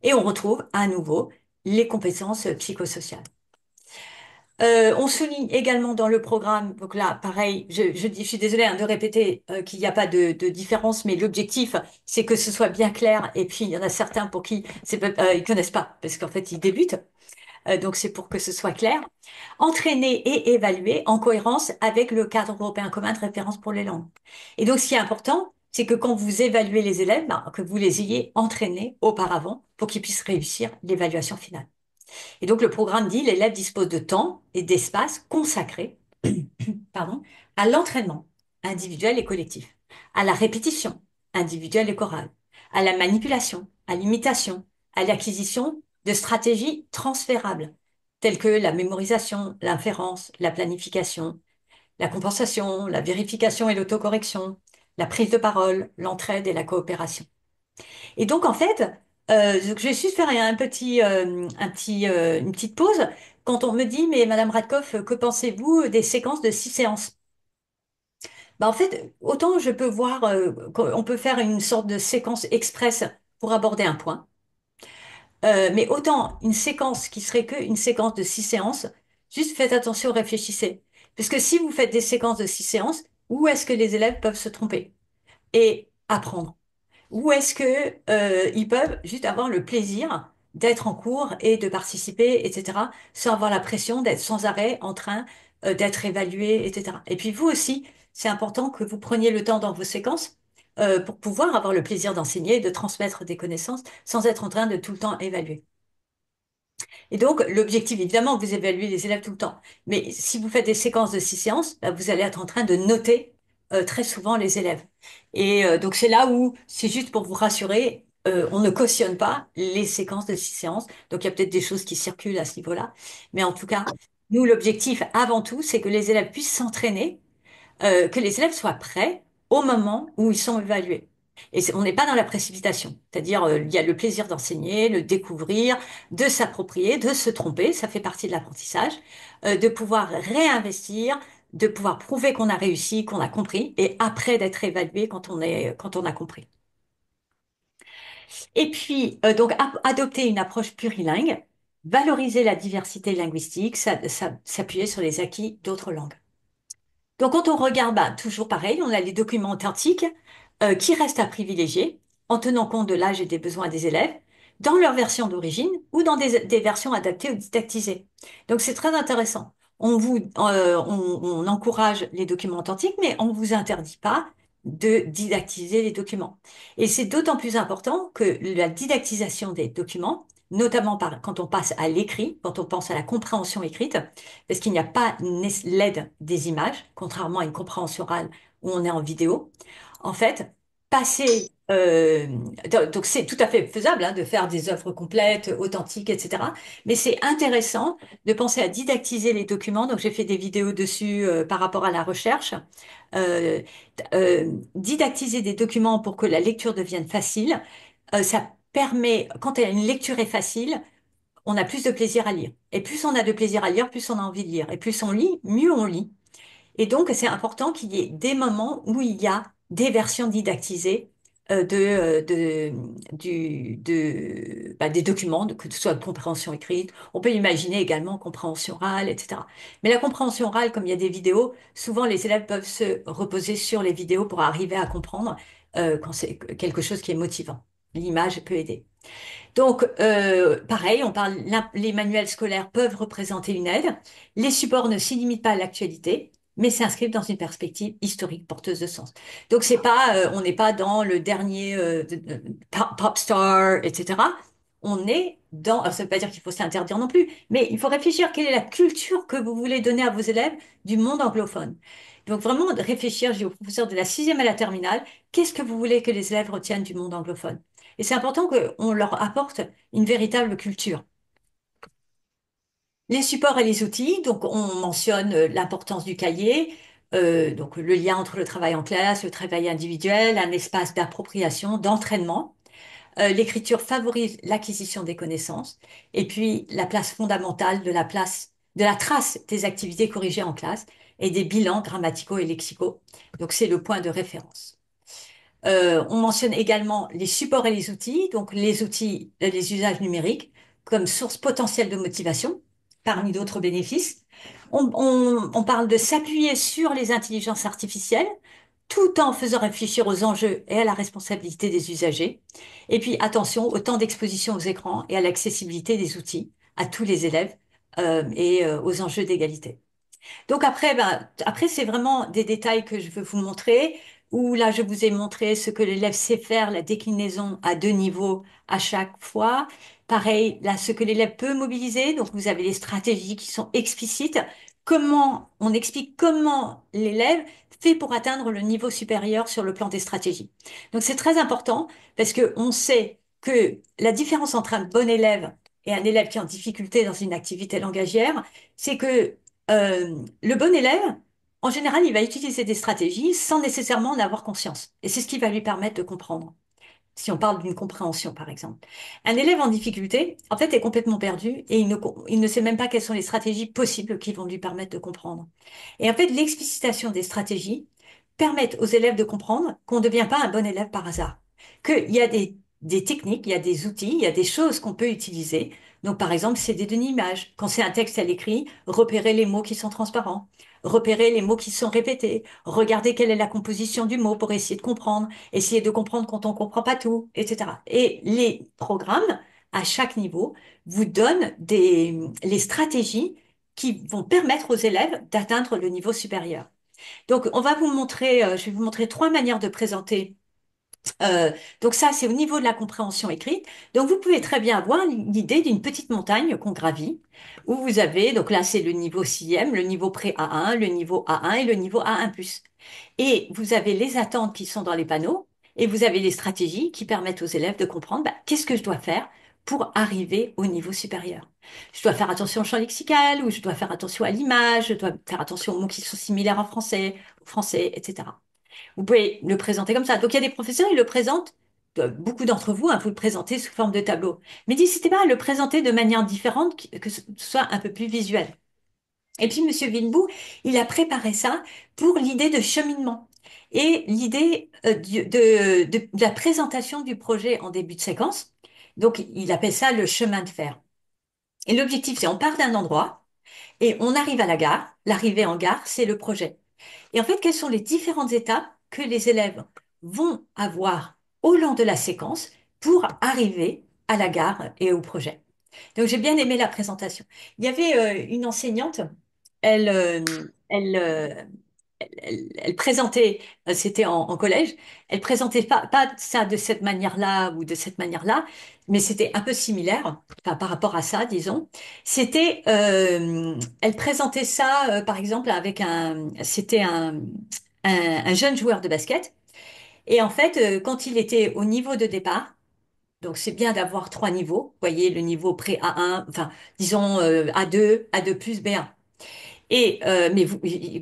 [SPEAKER 1] Et on retrouve à nouveau les compétences psychosociales. On souligne également dans le programme, donc là, pareil, je suis désolée hein, de répéter qu'il n'y a pas de différence, mais l'objectif, c'est que ce soit bien clair. Et puis, il y en a certains pour qui ils connaissent pas, parce qu'en fait, ils débutent. Donc, c'est pour que ce soit clair. Entraîner et évaluer en cohérence avec le cadre européen commun de référence pour les langues. Et donc, ce qui est important, c'est que quand vous évaluez les élèves, ben, que vous les ayez entraînés auparavant pour qu'ils puissent réussir l'évaluation finale. Et donc le programme dit l'élève dispose de temps et d'espace consacrés pardon, à l'entraînement individuel et collectif, à la répétition individuelle et chorale, à la manipulation, à l'imitation, à l'acquisition de stratégies transférables, tels que la mémorisation, l'inférence, la planification, la compensation, la vérification et l'autocorrection, la prise de parole, l'entraide et la coopération. Et donc, en fait, je vais juste faire une petite pause. Quand on me dit, mais Madame Radkoff, que pensez-vous des séquences de 6 séances? En fait, autant je peux voir qu'on peut faire une sorte de séquence express pour aborder un point, mais autant une séquence qui serait que une séquence de 6 séances, juste faites attention, réfléchissez. Parce que si vous faites des séquences de 6 séances, où est-ce que les élèves peuvent se tromper et apprendre? Ou est-ce que ils peuvent juste avoir le plaisir d'être en cours et de participer, etc., sans avoir la pression d'être sans arrêt en train d'être évalué, etc. Et puis vous aussi, c'est important que vous preniez le temps dans vos séquences pour pouvoir avoir le plaisir d'enseigner, de transmettre des connaissances, sans être en train de tout le temps évaluer. Et donc, l'objectif, évidemment, vous évaluez les élèves tout le temps. Mais si vous faites des séquences de 6 séances, bah, vous allez être en train de noter très souvent les élèves. Et donc, c'est là où, c'est juste pour vous rassurer, on ne cautionne pas les séquences de 6 séances. Donc, il y a peut-être des choses qui circulent à ce niveau-là. Mais en tout cas, nous, l'objectif, avant tout, c'est que les élèves puissent s'entraîner que les élèves soient prêts au moment où ils sont évalués. Et on n'est pas dans la précipitation, c'est-à-dire il y a le plaisir d'enseigner, le découvrir, de s'approprier, de se tromper, ça fait partie de l'apprentissage, de pouvoir réinvestir, de pouvoir prouver qu'on a réussi, qu'on a compris, et après d'être évalué quand on a compris. Et puis donc adopter une approche plurilingue, valoriser la diversité linguistique, s'appuyer sur les acquis d'autres langues. Donc, quand on regarde, bah, toujours pareil, on a les documents authentiques qui restent à privilégier en tenant compte de l'âge et des besoins des élèves dans leur version d'origine ou dans des versions adaptées ou didactisées. Donc, c'est très intéressant. On encourage les documents authentiques, mais on ne vous interdit pas de didactiser les documents. Et c'est d'autant plus important que la didactisation des documents, notamment quand on passe à l'écrit, quand on pense à la compréhension écrite, parce qu'il n'y a pas l'aide des images, contrairement à une compréhension orale où on est en vidéo. En fait, passer, donc c'est tout à fait faisable hein, de faire des œuvres complètes, authentiques, etc. Mais c'est intéressant de penser à didactiser les documents. Donc j'ai fait des vidéos dessus par rapport à la recherche. Euh, Didactiser des documents pour que la lecture devienne facile, ça permet, quand une lecture est facile, on a plus de plaisir à lire. Et plus on a de plaisir à lire, plus on a envie de lire. Et plus on lit, mieux on lit. Et donc, c'est important qu'il y ait des moments où il y a des versions didactisées des documents, que ce soit de compréhension écrite. On peut imaginer également compréhension orale, etc. Mais la compréhension orale, comme il y a des vidéos, souvent les élèves peuvent se reposer sur les vidéos pour arriver à comprendre quand c'est quelque chose qui est motivant. L'image peut aider. Donc, pareil, les manuels scolaires peuvent représenter une aide. Les supports ne s'y limitent pas à l'actualité, mais s'inscrivent dans une perspective historique porteuse de sens. Donc, c'est pas, on n'est pas dans le dernier pop star, etc. On est dans, alors, ça ne veut pas dire qu'il faut s'interdire non plus, mais il faut réfléchir quelle est la culture que vous voulez donner à vos élèves du monde anglophone. Donc, vraiment, réfléchir, je dis aux professeurs de la sixième à la terminale, qu'est-ce que vous voulez que les élèves retiennent du monde anglophone? Et c'est important qu'on leur apporte une véritable culture. Les supports et les outils, donc on mentionne l'importance du cahier, donc le lien entre le travail en classe, le travail individuel, un espace d'appropriation, d'entraînement. L'écriture favorise l'acquisition des connaissances et puis la place fondamentale de la trace des activités corrigées en classe et des bilans grammaticaux et lexicaux. Donc c'est le point de référence. On mentionne également les supports et les outils, donc les outils, les usages numériques comme source potentielle de motivation, parmi d'autres bénéfices. On parle de s'appuyer sur les intelligences artificielles tout en faisant réfléchir aux enjeux et à la responsabilité des usagers. Et puis attention au temps d'exposition aux écrans et à l'accessibilité des outils à tous les élèves aux enjeux d'égalité. Donc après, après c'est vraiment des détails que je veux vous montrer, où là je vous ai montré ce que l'élève sait faire, la déclinaison à 2 niveaux à chaque fois. Pareil, là ce que l'élève peut mobiliser, donc vous avez les stratégies qui sont explicites. Comment, on explique comment l'élève fait pour atteindre le niveau supérieur sur le plan des stratégies. Donc c'est très important parce que on sait que la différence entre un bon élève et un élève qui est en difficulté dans une activité langagière, c'est que le bon élève, en général, il va utiliser des stratégies sans nécessairement en avoir conscience. Et c'est ce qui va lui permettre de comprendre. Si on parle d'une compréhension, par exemple. Un élève en difficulté, en fait, est complètement perdu et il ne sait même pas quelles sont les stratégies possibles qui vont lui permettre de comprendre. Et en fait, l'explicitation des stratégies permettent aux élèves de comprendre qu'on ne devient pas un bon élève par hasard. Qu'il y a des techniques, il y a des outils, il y a des choses qu'on peut utiliser. Donc, par exemple, c'est des demi-images. Quand c'est un texte à l'écrit, repérer les mots qui sont transparents, repérer les mots qui sont répétés, regarder quelle est la composition du mot pour essayer de comprendre, essayer de comprendre quand on comprend pas tout, etc. Et les programmes, à chaque niveau, vous donnent les stratégies qui vont permettre aux élèves d'atteindre le niveau supérieur. Donc, on va vous montrer, je vais vous montrer trois manières de présenter. Donc ça, c'est au niveau de la compréhension écrite. Donc vous pouvez très bien avoir l'idée d'une petite montagne qu'on gravit, où vous avez, donc là c'est le niveau sixième, le niveau pré-A1, le niveau A1 et le niveau A1+. Et vous avez les attentes qui sont dans les panneaux, et vous avez les stratégies qui permettent aux élèves de comprendre bah, qu'est-ce que je dois faire pour arriver au niveau supérieur. Je dois faire attention au champ lexical, ou je dois faire attention à l'image, je dois faire attention aux mots qui sont similaires en français, au français, etc. Vous pouvez le présenter comme ça. Donc, il y a des professeurs, ils le présentent, beaucoup d'entre vous, hein, vous le présentez sous forme de tableau. Mais n'hésitez pas à le présenter de manière différente, que ce soit un peu plus visuel. Et puis, Monsieur Villenbout, il a préparé ça pour l'idée de cheminement et l'idée de la présentation du projet en début de séquence. Donc, il appelle ça le chemin de fer. Et l'objectif, c'est on part d'un endroit et on arrive à la gare. L'arrivée en gare, c'est le projet. Et en fait, quelles sont les différentes étapes que les élèves vont avoir au long de la séquence pour arriver à la gare et au projet. Donc, j'ai bien aimé la présentation. Il y avait une enseignante, elle, euh, elle, euh, elle présentait, c'était en collège, elle présentait pas ça de cette manière-là ou de cette manière-là, mais c'était un peu similaire, enfin, par rapport à ça, disons. Elle présentait ça, par exemple, avec c'était un jeune joueur de basket. Et en fait, quand il était au niveau de départ, donc c'est bien d'avoir trois niveaux, vous voyez, le niveau pré A1, enfin, disons A2, A2+, B1. Et mais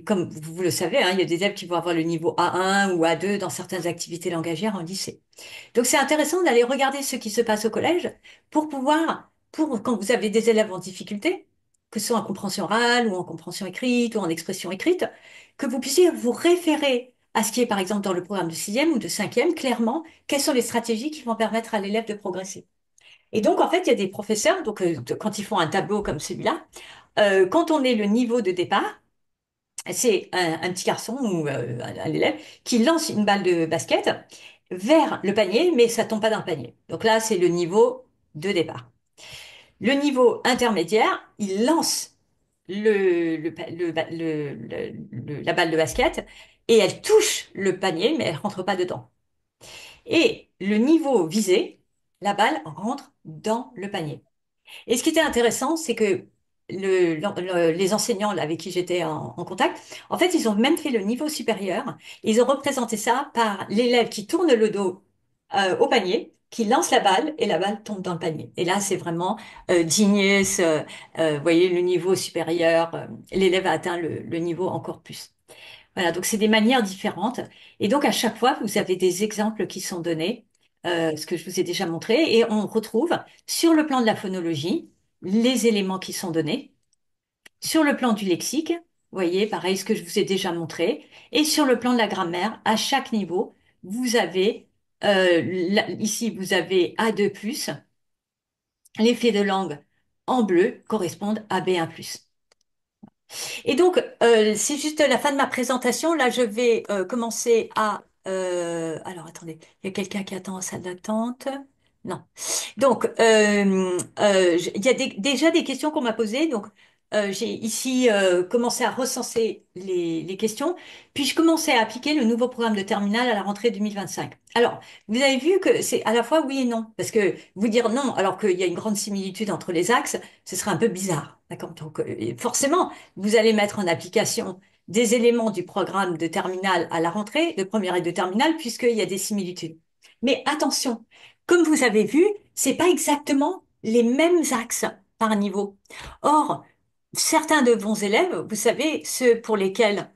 [SPEAKER 1] comme vous le savez, hein, il y a des élèves qui vont avoir le niveau A1 ou A2 dans certaines activités langagières en lycée. Donc c'est intéressant d'aller regarder ce qui se passe au collège pour pouvoir, pour quand vous avez des élèves en difficulté, que ce soit en compréhension orale ou en compréhension écrite ou en expression écrite, que vous puissiez vous référer à ce qui est par exemple dans le programme de sixième ou de cinquième, clairement, quelles sont les stratégies qui vont permettre à l'élève de progresser. Et donc en fait, il y a des professeurs, donc quand ils font un tableau comme celui-là, quand on est le niveau de départ, c'est un petit garçon ou un élève qui lance une balle de basket vers le panier, mais ça tombe pas dans le panier. Donc là, c'est le niveau de départ. Le niveau intermédiaire, il lance la balle de basket et elle touche le panier, mais elle rentre pas dedans. Et le niveau visé, la balle rentre dans le panier. Et ce qui était intéressant, c'est que les enseignants là, avec qui j'étais en contact, en fait, ils ont même fait le niveau supérieur. Ils ont représenté ça par l'élève qui tourne le dos au panier, qui lance la balle et la balle tombe dans le panier. Et là, c'est vraiment genius. Vous voyez, le niveau supérieur, l'élève a atteint le niveau encore plus. Voilà, donc c'est des manières différentes. Et donc à chaque fois, vous avez des exemples qui sont donnés, ce que je vous ai déjà montré, et on retrouve sur le plan de la phonologie les éléments qui sont donnés, sur le plan du lexique, vous voyez, pareil, ce que je vous ai déjà montré, et sur le plan de la grammaire, à chaque niveau, vous avez, ici, vous avez A2+, l'effet de langue en bleu correspondent à B1+. Et donc, c'est juste la fin de ma présentation. Là, je vais commencer à... alors, attendez, il y a quelqu'un qui attend en salle d'attente. Non. Donc, il y a déjà des questions qu'on m'a posées. Donc, j'ai ici commencé à recenser les questions. Puis, je commençais à appliquer le nouveau programme de terminale à la rentrée 2025. Alors, vous avez vu que c'est à la fois oui et non. Parce que vous dire non, alors qu'il y a une grande similitude entre les axes, ce serait un peu bizarre. D'accord? Donc, forcément, vous allez mettre en application des éléments du programme de terminale à la rentrée, de première et de terminale, puisqu'il y a des similitudes. Mais attention, comme vous avez vu, c'est pas exactement les mêmes axes par niveau. Or, certains de bons élèves, vous savez, ceux pour lesquels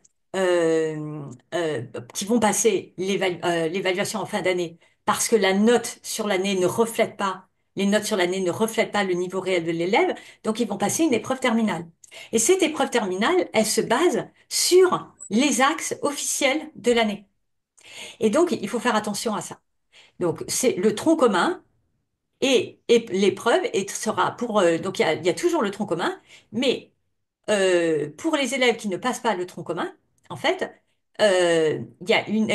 [SPEAKER 1] qui vont passer l'évaluation en fin d'année, parce que la note sur l'année ne reflète pas, les notes sur l'année ne reflètent pas le niveau réel de l'élève, donc ils vont passer une épreuve terminale. Et cette épreuve terminale, elle se base sur les axes officiels de l'année. Et donc, il faut faire attention à ça. Donc, c'est le tronc commun et l'épreuve sera pour, donc il y a toujours le tronc commun, mais pour les élèves qui ne passent pas le tronc commun, en fait, il y a une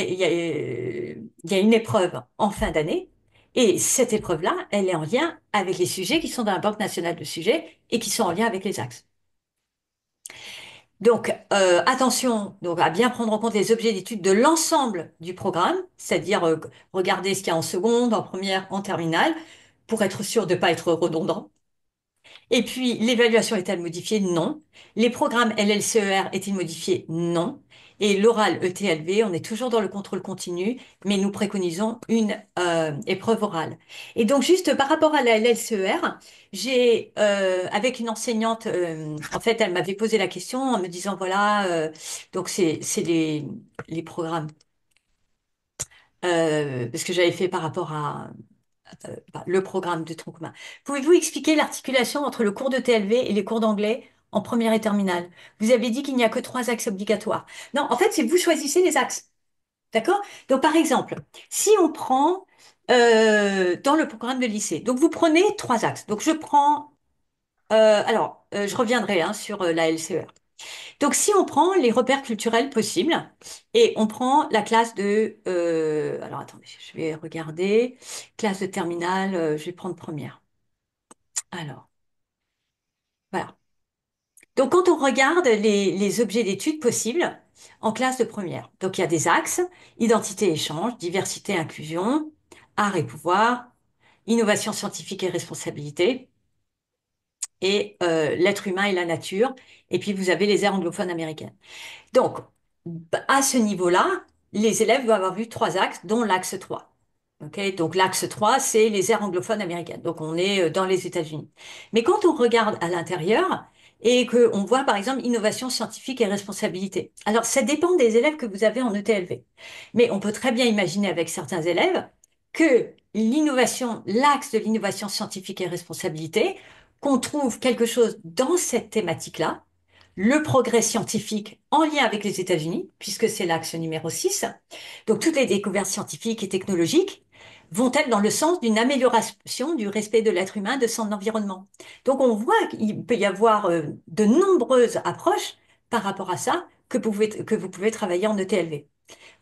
[SPEAKER 1] épreuve en fin d'année, et cette épreuve-là, elle est en lien avec les sujets qui sont dans la Banque nationale de sujets et qui sont en lien avec les axes. Donc, attention donc, à bien prendre en compte les objets d'étude de l'ensemble du programme, c'est-à-dire regarder ce qu'il y a en seconde, en première, en terminale, pour être sûr de ne pas être redondant. Et puis, l'évaluation est-elle modifiée? Non. Les programmes LLCER est-il modifié? Non. Et l'oral ETLV, on est toujours dans le contrôle continu, mais nous préconisons une épreuve orale. Et donc, juste par rapport à la LLCER, avec une enseignante, en fait, elle m'avait posé la question en me disant, voilà, donc c'est les programmes, parce que j'avais fait par rapport à le programme de tronc commun. Pouvez-vous expliquer l'articulation entre le cours de TLV et les cours d'anglais en première et terminale? Vous avez dit qu'il n'y a que trois axes obligatoires. Non, en fait, c'est vous choisissez les axes. D'accord? Donc, par exemple, si on prend dans le programme de lycée, donc vous prenez trois axes. Donc, je prends, je reviendrai hein, sur la LCER. Donc, si on prend les repères culturels possibles et on prend la classe alors attendez, je vais regarder, classe de terminale, je vais prendre première. Alors, voilà. Donc, quand on regarde les objets d'études possibles en classe de première, donc il y a des axes, identité et échange, diversité et inclusion, art et pouvoir, innovation scientifique et responsabilité, et l'être humain et la nature, et puis vous avez les aires anglophones américaines. Donc, à ce niveau-là, les élèves doivent avoir vu trois axes, dont l'axe 3. Ok. Donc, l'axe 3, c'est les aires anglophones américaines. Donc, on est dans les États-Unis. Mais quand on regarde à l'intérieur et qu'on voit, par exemple, innovation scientifique et responsabilité. Alors, ça dépend des élèves que vous avez en ETLV. Mais on peut très bien imaginer avec certains élèves que l'axe de l'innovation scientifique et responsabilité, qu'on trouve quelque chose dans cette thématique-là, le progrès scientifique en lien avec les États-Unis, puisque c'est l'axe numéro 6. Donc toutes les découvertes scientifiques et technologiques vont-elles dans le sens d'une amélioration du respect de l'être humain, de son environnement. Donc on voit qu'il peut y avoir de nombreuses approches par rapport à ça que vous pouvez travailler en ETLV.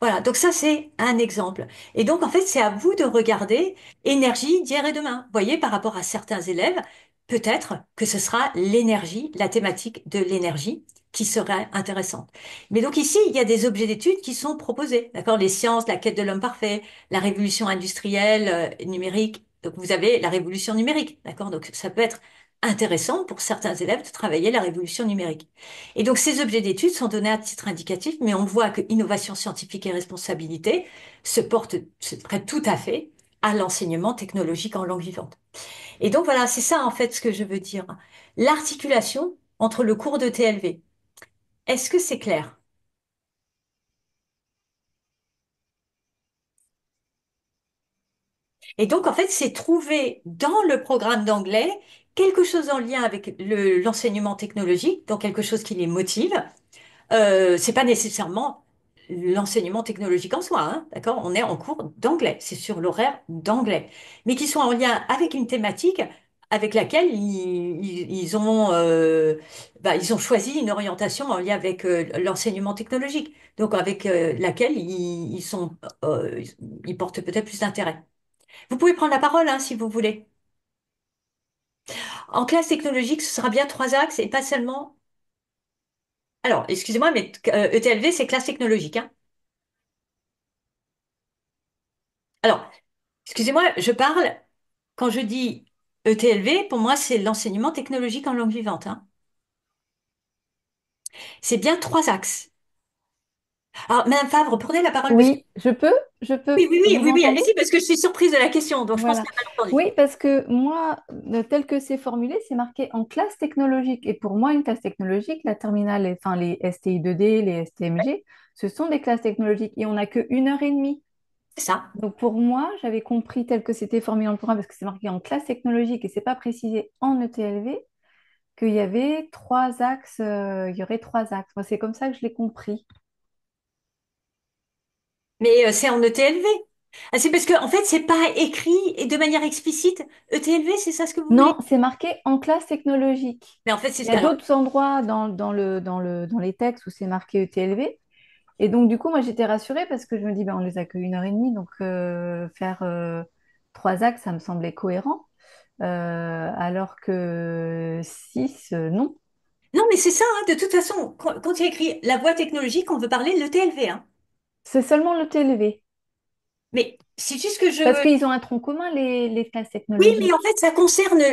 [SPEAKER 1] Voilà, donc ça c'est un exemple. Et donc en fait c'est à vous de regarder énergie d'hier et demain. Vous voyez, par rapport à certains élèves, peut-être que ce sera l'énergie, la thématique de l'énergie qui serait intéressante. Mais donc ici, il y a des objets d'études qui sont proposés, d'accord? Les sciences, la quête de l'homme parfait, la révolution industrielle, numérique. Donc vous avez la révolution numérique, d'accord? Donc ça peut être intéressant pour certains élèves de travailler la révolution numérique. Et donc, ces objets d'études sont donnés à titre indicatif, mais on voit que innovation scientifique et responsabilité se prêtent tout à fait à l'enseignement technologique en langue vivante. Et donc, voilà, c'est ça, en fait, ce que je veux dire. L'articulation entre le cours de TLV. Est-ce que c'est clair? Et donc, en fait, c'est trouver dans le programme d'anglais quelque chose en lien avec l'enseignement technologique, donc quelque chose qui les motive. C'est pas nécessairement l'enseignement technologique en soi, hein, d'accord? On est en cours d'anglais, c'est sur l'horaire d'anglais, mais qui sont en lien avec une thématique avec laquelle ils ont choisi une orientation en lien avec l'enseignement technologique, donc avec laquelle ils portent peut-être plus d'intérêt. Vous pouvez prendre la parole, hein, si vous voulez. En classe technologique, ce sera bien trois axes et pas seulement. Alors, excusez-moi, mais ETLV, c'est classe technologique, hein. Alors, excusez-moi, je parle, quand je dis ETLV, pour moi, c'est l'enseignement technologique en langue vivante, hein. C'est bien trois axes. Alors, Madame Favre, prenez la parole parce que...
[SPEAKER 2] Oui, je peux.
[SPEAKER 1] Oui, oui, oui,
[SPEAKER 2] Vous
[SPEAKER 1] oui, oui,
[SPEAKER 2] m'entendez?
[SPEAKER 1] allez-y, parce que je suis surprise de la question, donc je pense
[SPEAKER 2] Voilà.
[SPEAKER 1] qu'il a mal entendu.
[SPEAKER 2] Oui, parce que moi, tel que c'est formulé, c'est marqué en classe technologique. Et pour moi, une classe technologique, la terminale, enfin les STI2D, les STMG, ce sont des classes technologiques. Et on n'a que 1 heure et demie.
[SPEAKER 1] C'est ça.
[SPEAKER 2] Donc pour moi, j'avais compris tel que c'était formulé dans le programme, parce que c'est marqué en classe technologique et c'est pas précisé en ETLV, qu'il y avait 3 axes, il y aurait 3 axes. Moi, c'est comme ça que je l'ai compris.
[SPEAKER 1] Mais c'est en ETLV. Ah, c'est parce que, en fait, c'est pas écrit et de manière explicite. ETLV, c'est ça ce que vous voulez?
[SPEAKER 2] Non, c'est marqué en classe technologique.
[SPEAKER 1] Mais en fait, c'est...
[SPEAKER 2] Il y a
[SPEAKER 1] Alors,
[SPEAKER 2] d'autres endroits dans les textes où c'est marqué ETLV. Et donc, du coup, moi, j'étais rassurée parce que je me dis, ben, on les a que 1 heure et demie, donc faire 3 axes, ça me semblait cohérent. Alors que 6, non.
[SPEAKER 1] non, mais c'est ça, hein, de toute façon, quand il y a écrit la voie technologique, on veut parler de l'ETLV, hein.
[SPEAKER 2] C'est seulement le TLV.
[SPEAKER 1] Mais c'est juste que
[SPEAKER 2] Parce
[SPEAKER 1] je...
[SPEAKER 2] qu'ils ont un tronc commun, les classes
[SPEAKER 1] Oui, mais en
[SPEAKER 2] technologiques.
[SPEAKER 1] fait,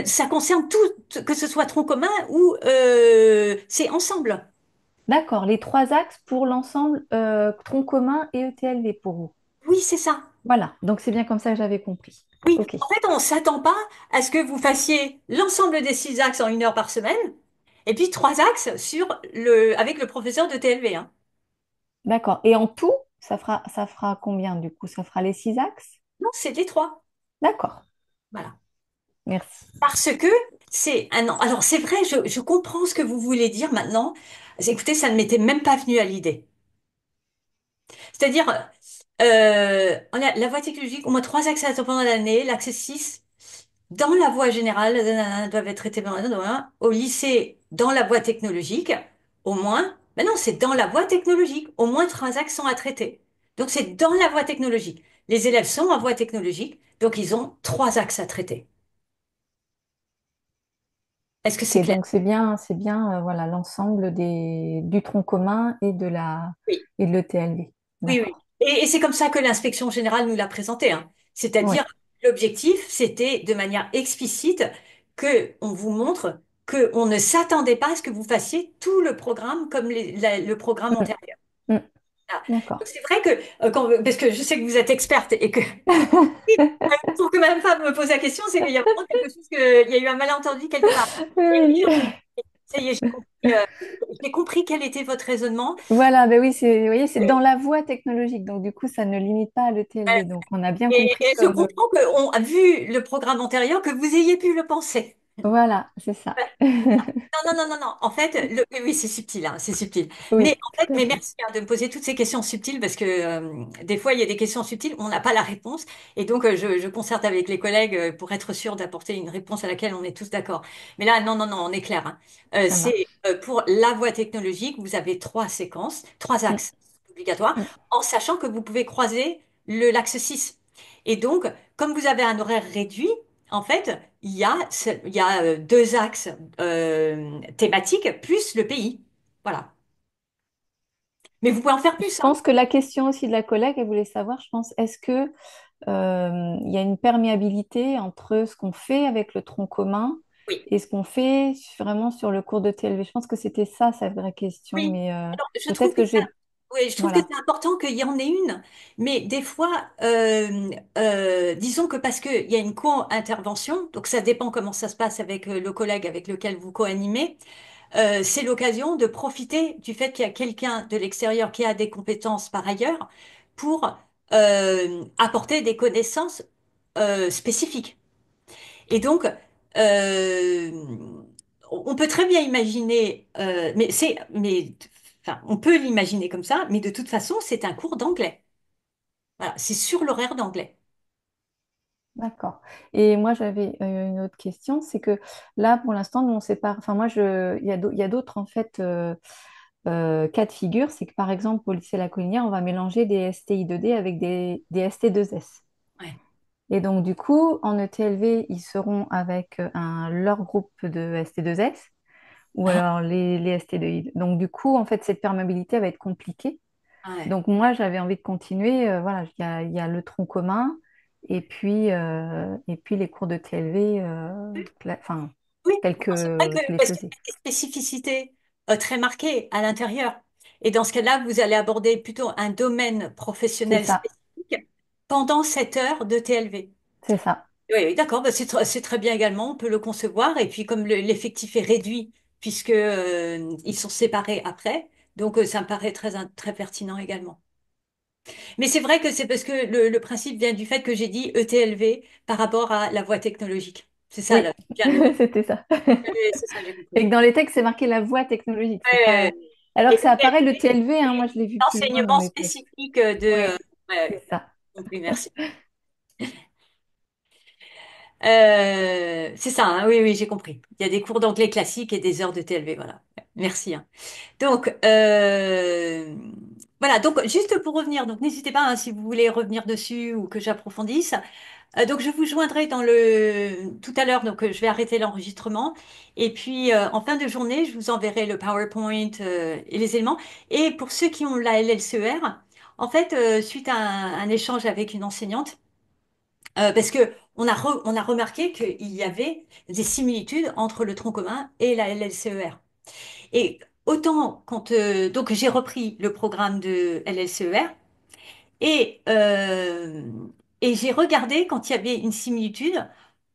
[SPEAKER 1] ça concerne tout, que ce soit tronc commun ou c'est ensemble.
[SPEAKER 2] D'accord, les 3 axes pour l'ensemble tronc commun et ETLV pour vous.
[SPEAKER 1] Oui, c'est ça.
[SPEAKER 2] Voilà, donc c'est bien comme ça que j'avais compris.
[SPEAKER 1] Oui,
[SPEAKER 2] Ok,
[SPEAKER 1] en fait, on ne s'attend pas à ce que vous fassiez l'ensemble des 6 axes en 1 heure par semaine, et puis 3 axes avec le professeur de TLV, hein.
[SPEAKER 2] d'accord. Et en tout, ça fera combien du coup? Ça fera les 6 axes?
[SPEAKER 1] Non, c'est les trois.
[SPEAKER 2] D'accord,
[SPEAKER 1] Voilà.
[SPEAKER 2] merci.
[SPEAKER 1] Parce que c'est un an. Alors, c'est vrai, je comprends ce que vous voulez dire maintenant. Écoutez, ça ne m'était même pas venu à l'idée. C'est-à-dire, on a la voie technologique, au moins 3 axes pendant l'année, l'axe 6 dans la voie générale, doivent être traités au lycée, dans la voie technologique, au moins, mais non, c'est dans la voie technologique, au moins 3 axes sont à traiter. Donc, c'est dans la voie technologique. Les élèves sont en voie technologique, donc ils ont 3 axes à traiter. Est-ce que c'est
[SPEAKER 2] Ok,
[SPEAKER 1] clair?
[SPEAKER 2] donc c'est bien voilà, l'ensemble du tronc commun
[SPEAKER 1] Oui.
[SPEAKER 2] et de l'ETLV.
[SPEAKER 1] Oui, oui.
[SPEAKER 2] D'accord.
[SPEAKER 1] Et c'est comme ça que l'inspection générale nous l'a présenté, hein.
[SPEAKER 2] Oui.
[SPEAKER 1] C'est-à-dire, l'objectif, c'était de manière explicite que on vous montre que on ne s'attendait pas à ce que vous fassiez tout le programme comme le programme
[SPEAKER 2] Mm,
[SPEAKER 1] antérieur.
[SPEAKER 2] mm,
[SPEAKER 1] Voilà. Donc
[SPEAKER 2] d'accord.
[SPEAKER 1] c'est vrai que, parce que je sais que vous êtes experte et que pour que Madame Fab me pose la question, c'est qu'il y a vraiment quelque chose il y a eu un malentendu quelque part. Et oui,
[SPEAKER 2] Oui.
[SPEAKER 1] ça y est, j'ai compris quel était votre raisonnement.
[SPEAKER 2] Voilà, ben oui, vous voyez, c'est dans la voie technologique, donc du coup, ça ne limite pas à l'ETLV. Donc, on a bien compris
[SPEAKER 1] Et
[SPEAKER 2] que
[SPEAKER 1] je comprends qu'on a vu le programme antérieur que vous ayez pu le penser.
[SPEAKER 2] voilà, c'est ça.
[SPEAKER 1] Non, non, non, non, non. En fait, oui, oui, c'est subtil, hein, c'est subtil. Mais
[SPEAKER 2] Oui,
[SPEAKER 1] en fait,
[SPEAKER 2] tout à
[SPEAKER 1] mais
[SPEAKER 2] fait.
[SPEAKER 1] merci hein, de me poser toutes ces questions subtiles parce que des fois, il y a des questions subtiles, on n'a pas la réponse. Et donc, je concerte avec les collègues pour être sûr d'apporter une réponse à laquelle on est tous d'accord. Mais là, non, non, non, on est clair, hein.
[SPEAKER 2] Ça
[SPEAKER 1] C'est
[SPEAKER 2] marche.
[SPEAKER 1] pour la voie technologique, vous avez 3 séquences, trois
[SPEAKER 2] Mm,
[SPEAKER 1] axes obligatoires,
[SPEAKER 2] mm.
[SPEAKER 1] en sachant que vous pouvez croiser l'axe 6. Et donc, comme vous avez un horaire réduit, en fait, il y a 2 axes thématiques plus le pays. Voilà. Mais vous pouvez en faire
[SPEAKER 2] Je
[SPEAKER 1] plus, hein?
[SPEAKER 2] pense que la question aussi de la collègue, elle voulait savoir, je pense, est-ce que il y a une perméabilité entre ce qu'on fait avec le tronc commun
[SPEAKER 1] Oui.
[SPEAKER 2] et ce qu'on fait vraiment sur le cours de TLV. Je pense que c'était ça sa vraie question,
[SPEAKER 1] Oui.
[SPEAKER 2] mais
[SPEAKER 1] Alors, je trouve
[SPEAKER 2] peut-être
[SPEAKER 1] que
[SPEAKER 2] que
[SPEAKER 1] ça,
[SPEAKER 2] j'ai...
[SPEAKER 1] oui, je trouve que
[SPEAKER 2] Voilà.
[SPEAKER 1] c'est important qu'il y en ait une, mais des fois, disons que parce qu'il y a une co-intervention, donc ça dépend comment ça se passe avec le collègue avec lequel vous co-animez, c'est l'occasion de profiter du fait qu'il y a quelqu'un de l'extérieur qui a des compétences par ailleurs pour apporter des connaissances spécifiques. Et donc, euh, on peut très bien imaginer, enfin, on peut l'imaginer comme ça, mais de toute façon, c'est un cours d'anglais. Voilà, c'est sur l'horaire d'anglais.
[SPEAKER 2] D'accord. Et moi, j'avais une autre question, c'est que là, pour l'instant, nous, on sépare. Enfin, moi, il y a d'autres, en fait, cas de figure. C'est que, par exemple, au lycée La Collinière, on va mélanger des STI2D avec des ST2S.
[SPEAKER 1] Ouais.
[SPEAKER 2] Et donc, du coup, en ETLV, ils seront avec leur groupe de ST2S ou
[SPEAKER 1] Hein.
[SPEAKER 2] alors les ST2I. Donc, du coup, en fait, cette perméabilité va être compliquée.
[SPEAKER 1] Ouais.
[SPEAKER 2] Donc moi, j'avais envie de continuer. Voilà, il y a le tronc commun et puis les cours de TLV, enfin,
[SPEAKER 1] Oui,
[SPEAKER 2] tels
[SPEAKER 1] non, c'est vrai
[SPEAKER 2] que je
[SPEAKER 1] que
[SPEAKER 2] les
[SPEAKER 1] parce qu'il y
[SPEAKER 2] faisais.
[SPEAKER 1] a des spécificités très marquées à l'intérieur. Et dans ce cas-là, vous allez aborder plutôt un domaine
[SPEAKER 2] C'est
[SPEAKER 1] professionnel
[SPEAKER 2] ça,
[SPEAKER 1] spécifique pendant 7 heures de TLV.
[SPEAKER 2] c'est ça.
[SPEAKER 1] Oui, oui, d'accord, bah, c'est très bien également, on peut le concevoir. Et puis comme l'effectif est réduit, puisque ils sont séparés après, donc ça me paraît très pertinent également. Mais c'est vrai que c'est parce que le principe vient du fait que j'ai dit ETLV par rapport à la voie technologique. C'est ça, là,
[SPEAKER 2] Oui,
[SPEAKER 1] je viens de comprendre.
[SPEAKER 2] c'était ça.
[SPEAKER 1] C'est ça, j'ai
[SPEAKER 2] Et
[SPEAKER 1] compris.
[SPEAKER 2] que dans les textes, c'est marqué la voie technologique. C'est
[SPEAKER 1] Ouais,
[SPEAKER 2] pas... Alors
[SPEAKER 1] et
[SPEAKER 2] que ça apparaît le
[SPEAKER 1] ETLV,
[SPEAKER 2] TLV, hein,
[SPEAKER 1] c'est
[SPEAKER 2] moi je l'ai vu plus loin dans
[SPEAKER 1] l'enseignement
[SPEAKER 2] les textes.
[SPEAKER 1] spécifique
[SPEAKER 2] Oui,
[SPEAKER 1] ouais,
[SPEAKER 2] c'est ça.
[SPEAKER 1] j'ai compris, merci. C'est ça, hein, oui, oui, j'ai compris. Il y a des cours d'anglais classiques et des heures de TLV, voilà. Merci, hein. Donc, voilà, donc juste pour revenir, donc n'hésitez pas hein, si vous voulez revenir dessus ou que j'approfondisse. Donc je vous joindrai dans le tout à l'heure, donc je vais arrêter l'enregistrement. Et puis en fin de journée, je vous enverrai le PowerPoint et les éléments. Et pour ceux qui ont la LLCER, en fait, suite à un échange avec une enseignante, parce que on a remarqué qu'il y avait des similitudes entre le tronc commun et la LLCER. Et autant quand donc j'ai repris le programme de LLCER et et j'ai regardé quand il y avait une similitude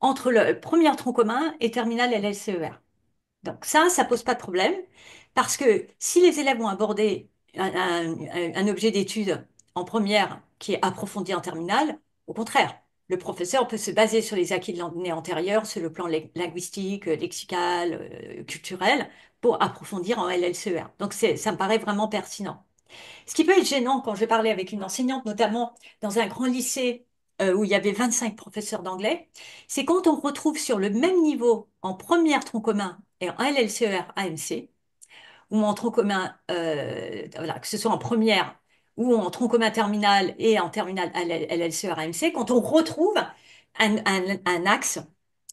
[SPEAKER 1] entre le premier tronc commun et terminal LLCER. Donc ça pose pas de problème parce que si les élèves ont abordé un objet d'étude en première qui est approfondi en terminale, au contraire, le professeur peut se baser sur les acquis de l'année antérieure, sur le plan linguistique, lexical, culturel, pour approfondir en LLCER. Donc ça me paraît vraiment pertinent. Ce qui peut être gênant quand je parlais avec une enseignante, notamment dans un grand lycée où il y avait 25 professeurs d'anglais, c'est quand on retrouve sur le même niveau en première tronc commun et en LLCER AMC, ou en tronc commun, voilà, que ce soit en première ou en tronc commun terminal et en terminale LLCER AMC, quand on retrouve un axe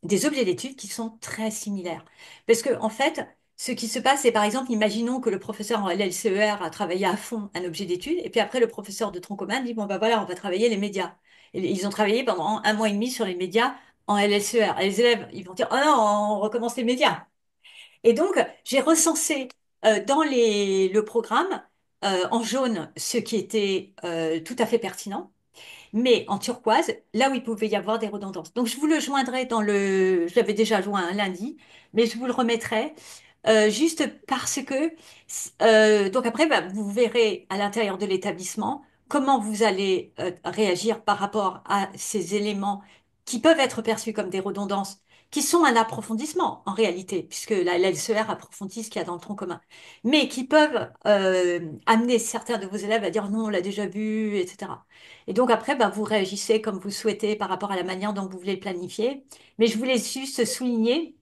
[SPEAKER 1] des objets d'études qui sont très similaires. Parce que, en fait, ce qui se passe, c'est par exemple, imaginons que le professeur en LLCER a travaillé à fond un objet d'étude, et puis après, le professeur de tronc commun dit, bon, ben voilà, on va travailler les médias. Et ils ont travaillé pendant un mois et demi sur les médias en LLCER. Et les élèves, ils vont dire, oh non, on recommence les médias. Et donc, j'ai recensé dans le programme en jaune ce qui était tout à fait pertinent, mais en turquoise, là où il pouvait y avoir des redondances. Donc, je vous le joindrai je l'avais déjà joint un lundi, mais je vous le remettrai juste parce que, donc après, bah, vous verrez à l'intérieur de l'établissement comment vous allez réagir par rapport à ces éléments qui peuvent être perçus comme des redondances, qui sont un approfondissement en réalité, puisque la LCR approfondit ce qu'il y a dans le tronc commun, mais qui peuvent amener certains de vos élèves à dire non, on l'a déjà vu, etc. Et donc après, bah, vous réagissez comme vous souhaitez par rapport à la manière dont vous voulez le planifier. Mais je voulais juste souligner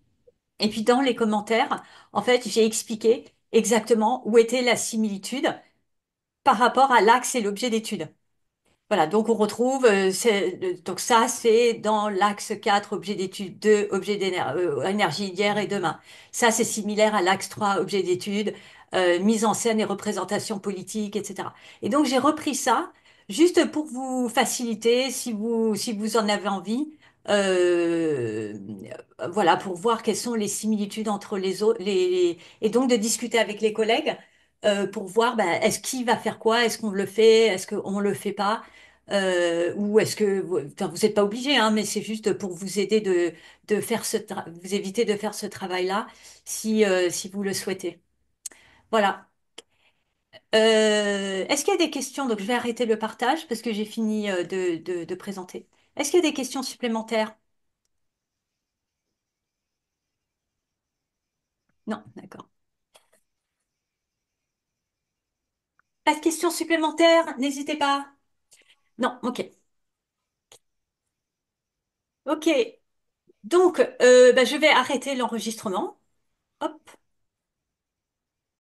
[SPEAKER 1] et puis dans les commentaires, en fait, j'ai expliqué exactement où était la similitude par rapport à l'axe et l'objet d'étude. Voilà, donc on retrouve, donc ça c'est dans l'axe 4 objet d'étude 2 objet énergie d'hier et demain. Ça c'est similaire à l'axe 3 objet d'étude, mise en scène et représentation politique, etc. Et donc j'ai repris ça juste pour vous faciliter si vous en avez envie. euh, voilà, pour voir quelles sont les similitudes entre les autres, et donc de discuter avec les collègues pour voir ben, est-ce qui va faire quoi, est-ce qu'on le fait, est-ce qu'on le fait pas. Ou est-ce que enfin, vous n'êtes pas obligé, hein, mais c'est juste pour vous aider de faire vous éviter de faire ce travail-là si vous le souhaitez. Voilà. Est-ce qu'il y a des questions? Donc, je vais arrêter le partage parce que j'ai fini de présenter. Est-ce qu'il y a des questions supplémentaires? Non, d'accord. Pas de questions supplémentaires? N'hésitez pas. Non, ok. Ok. Donc, bah, je vais arrêter l'enregistrement. Hop.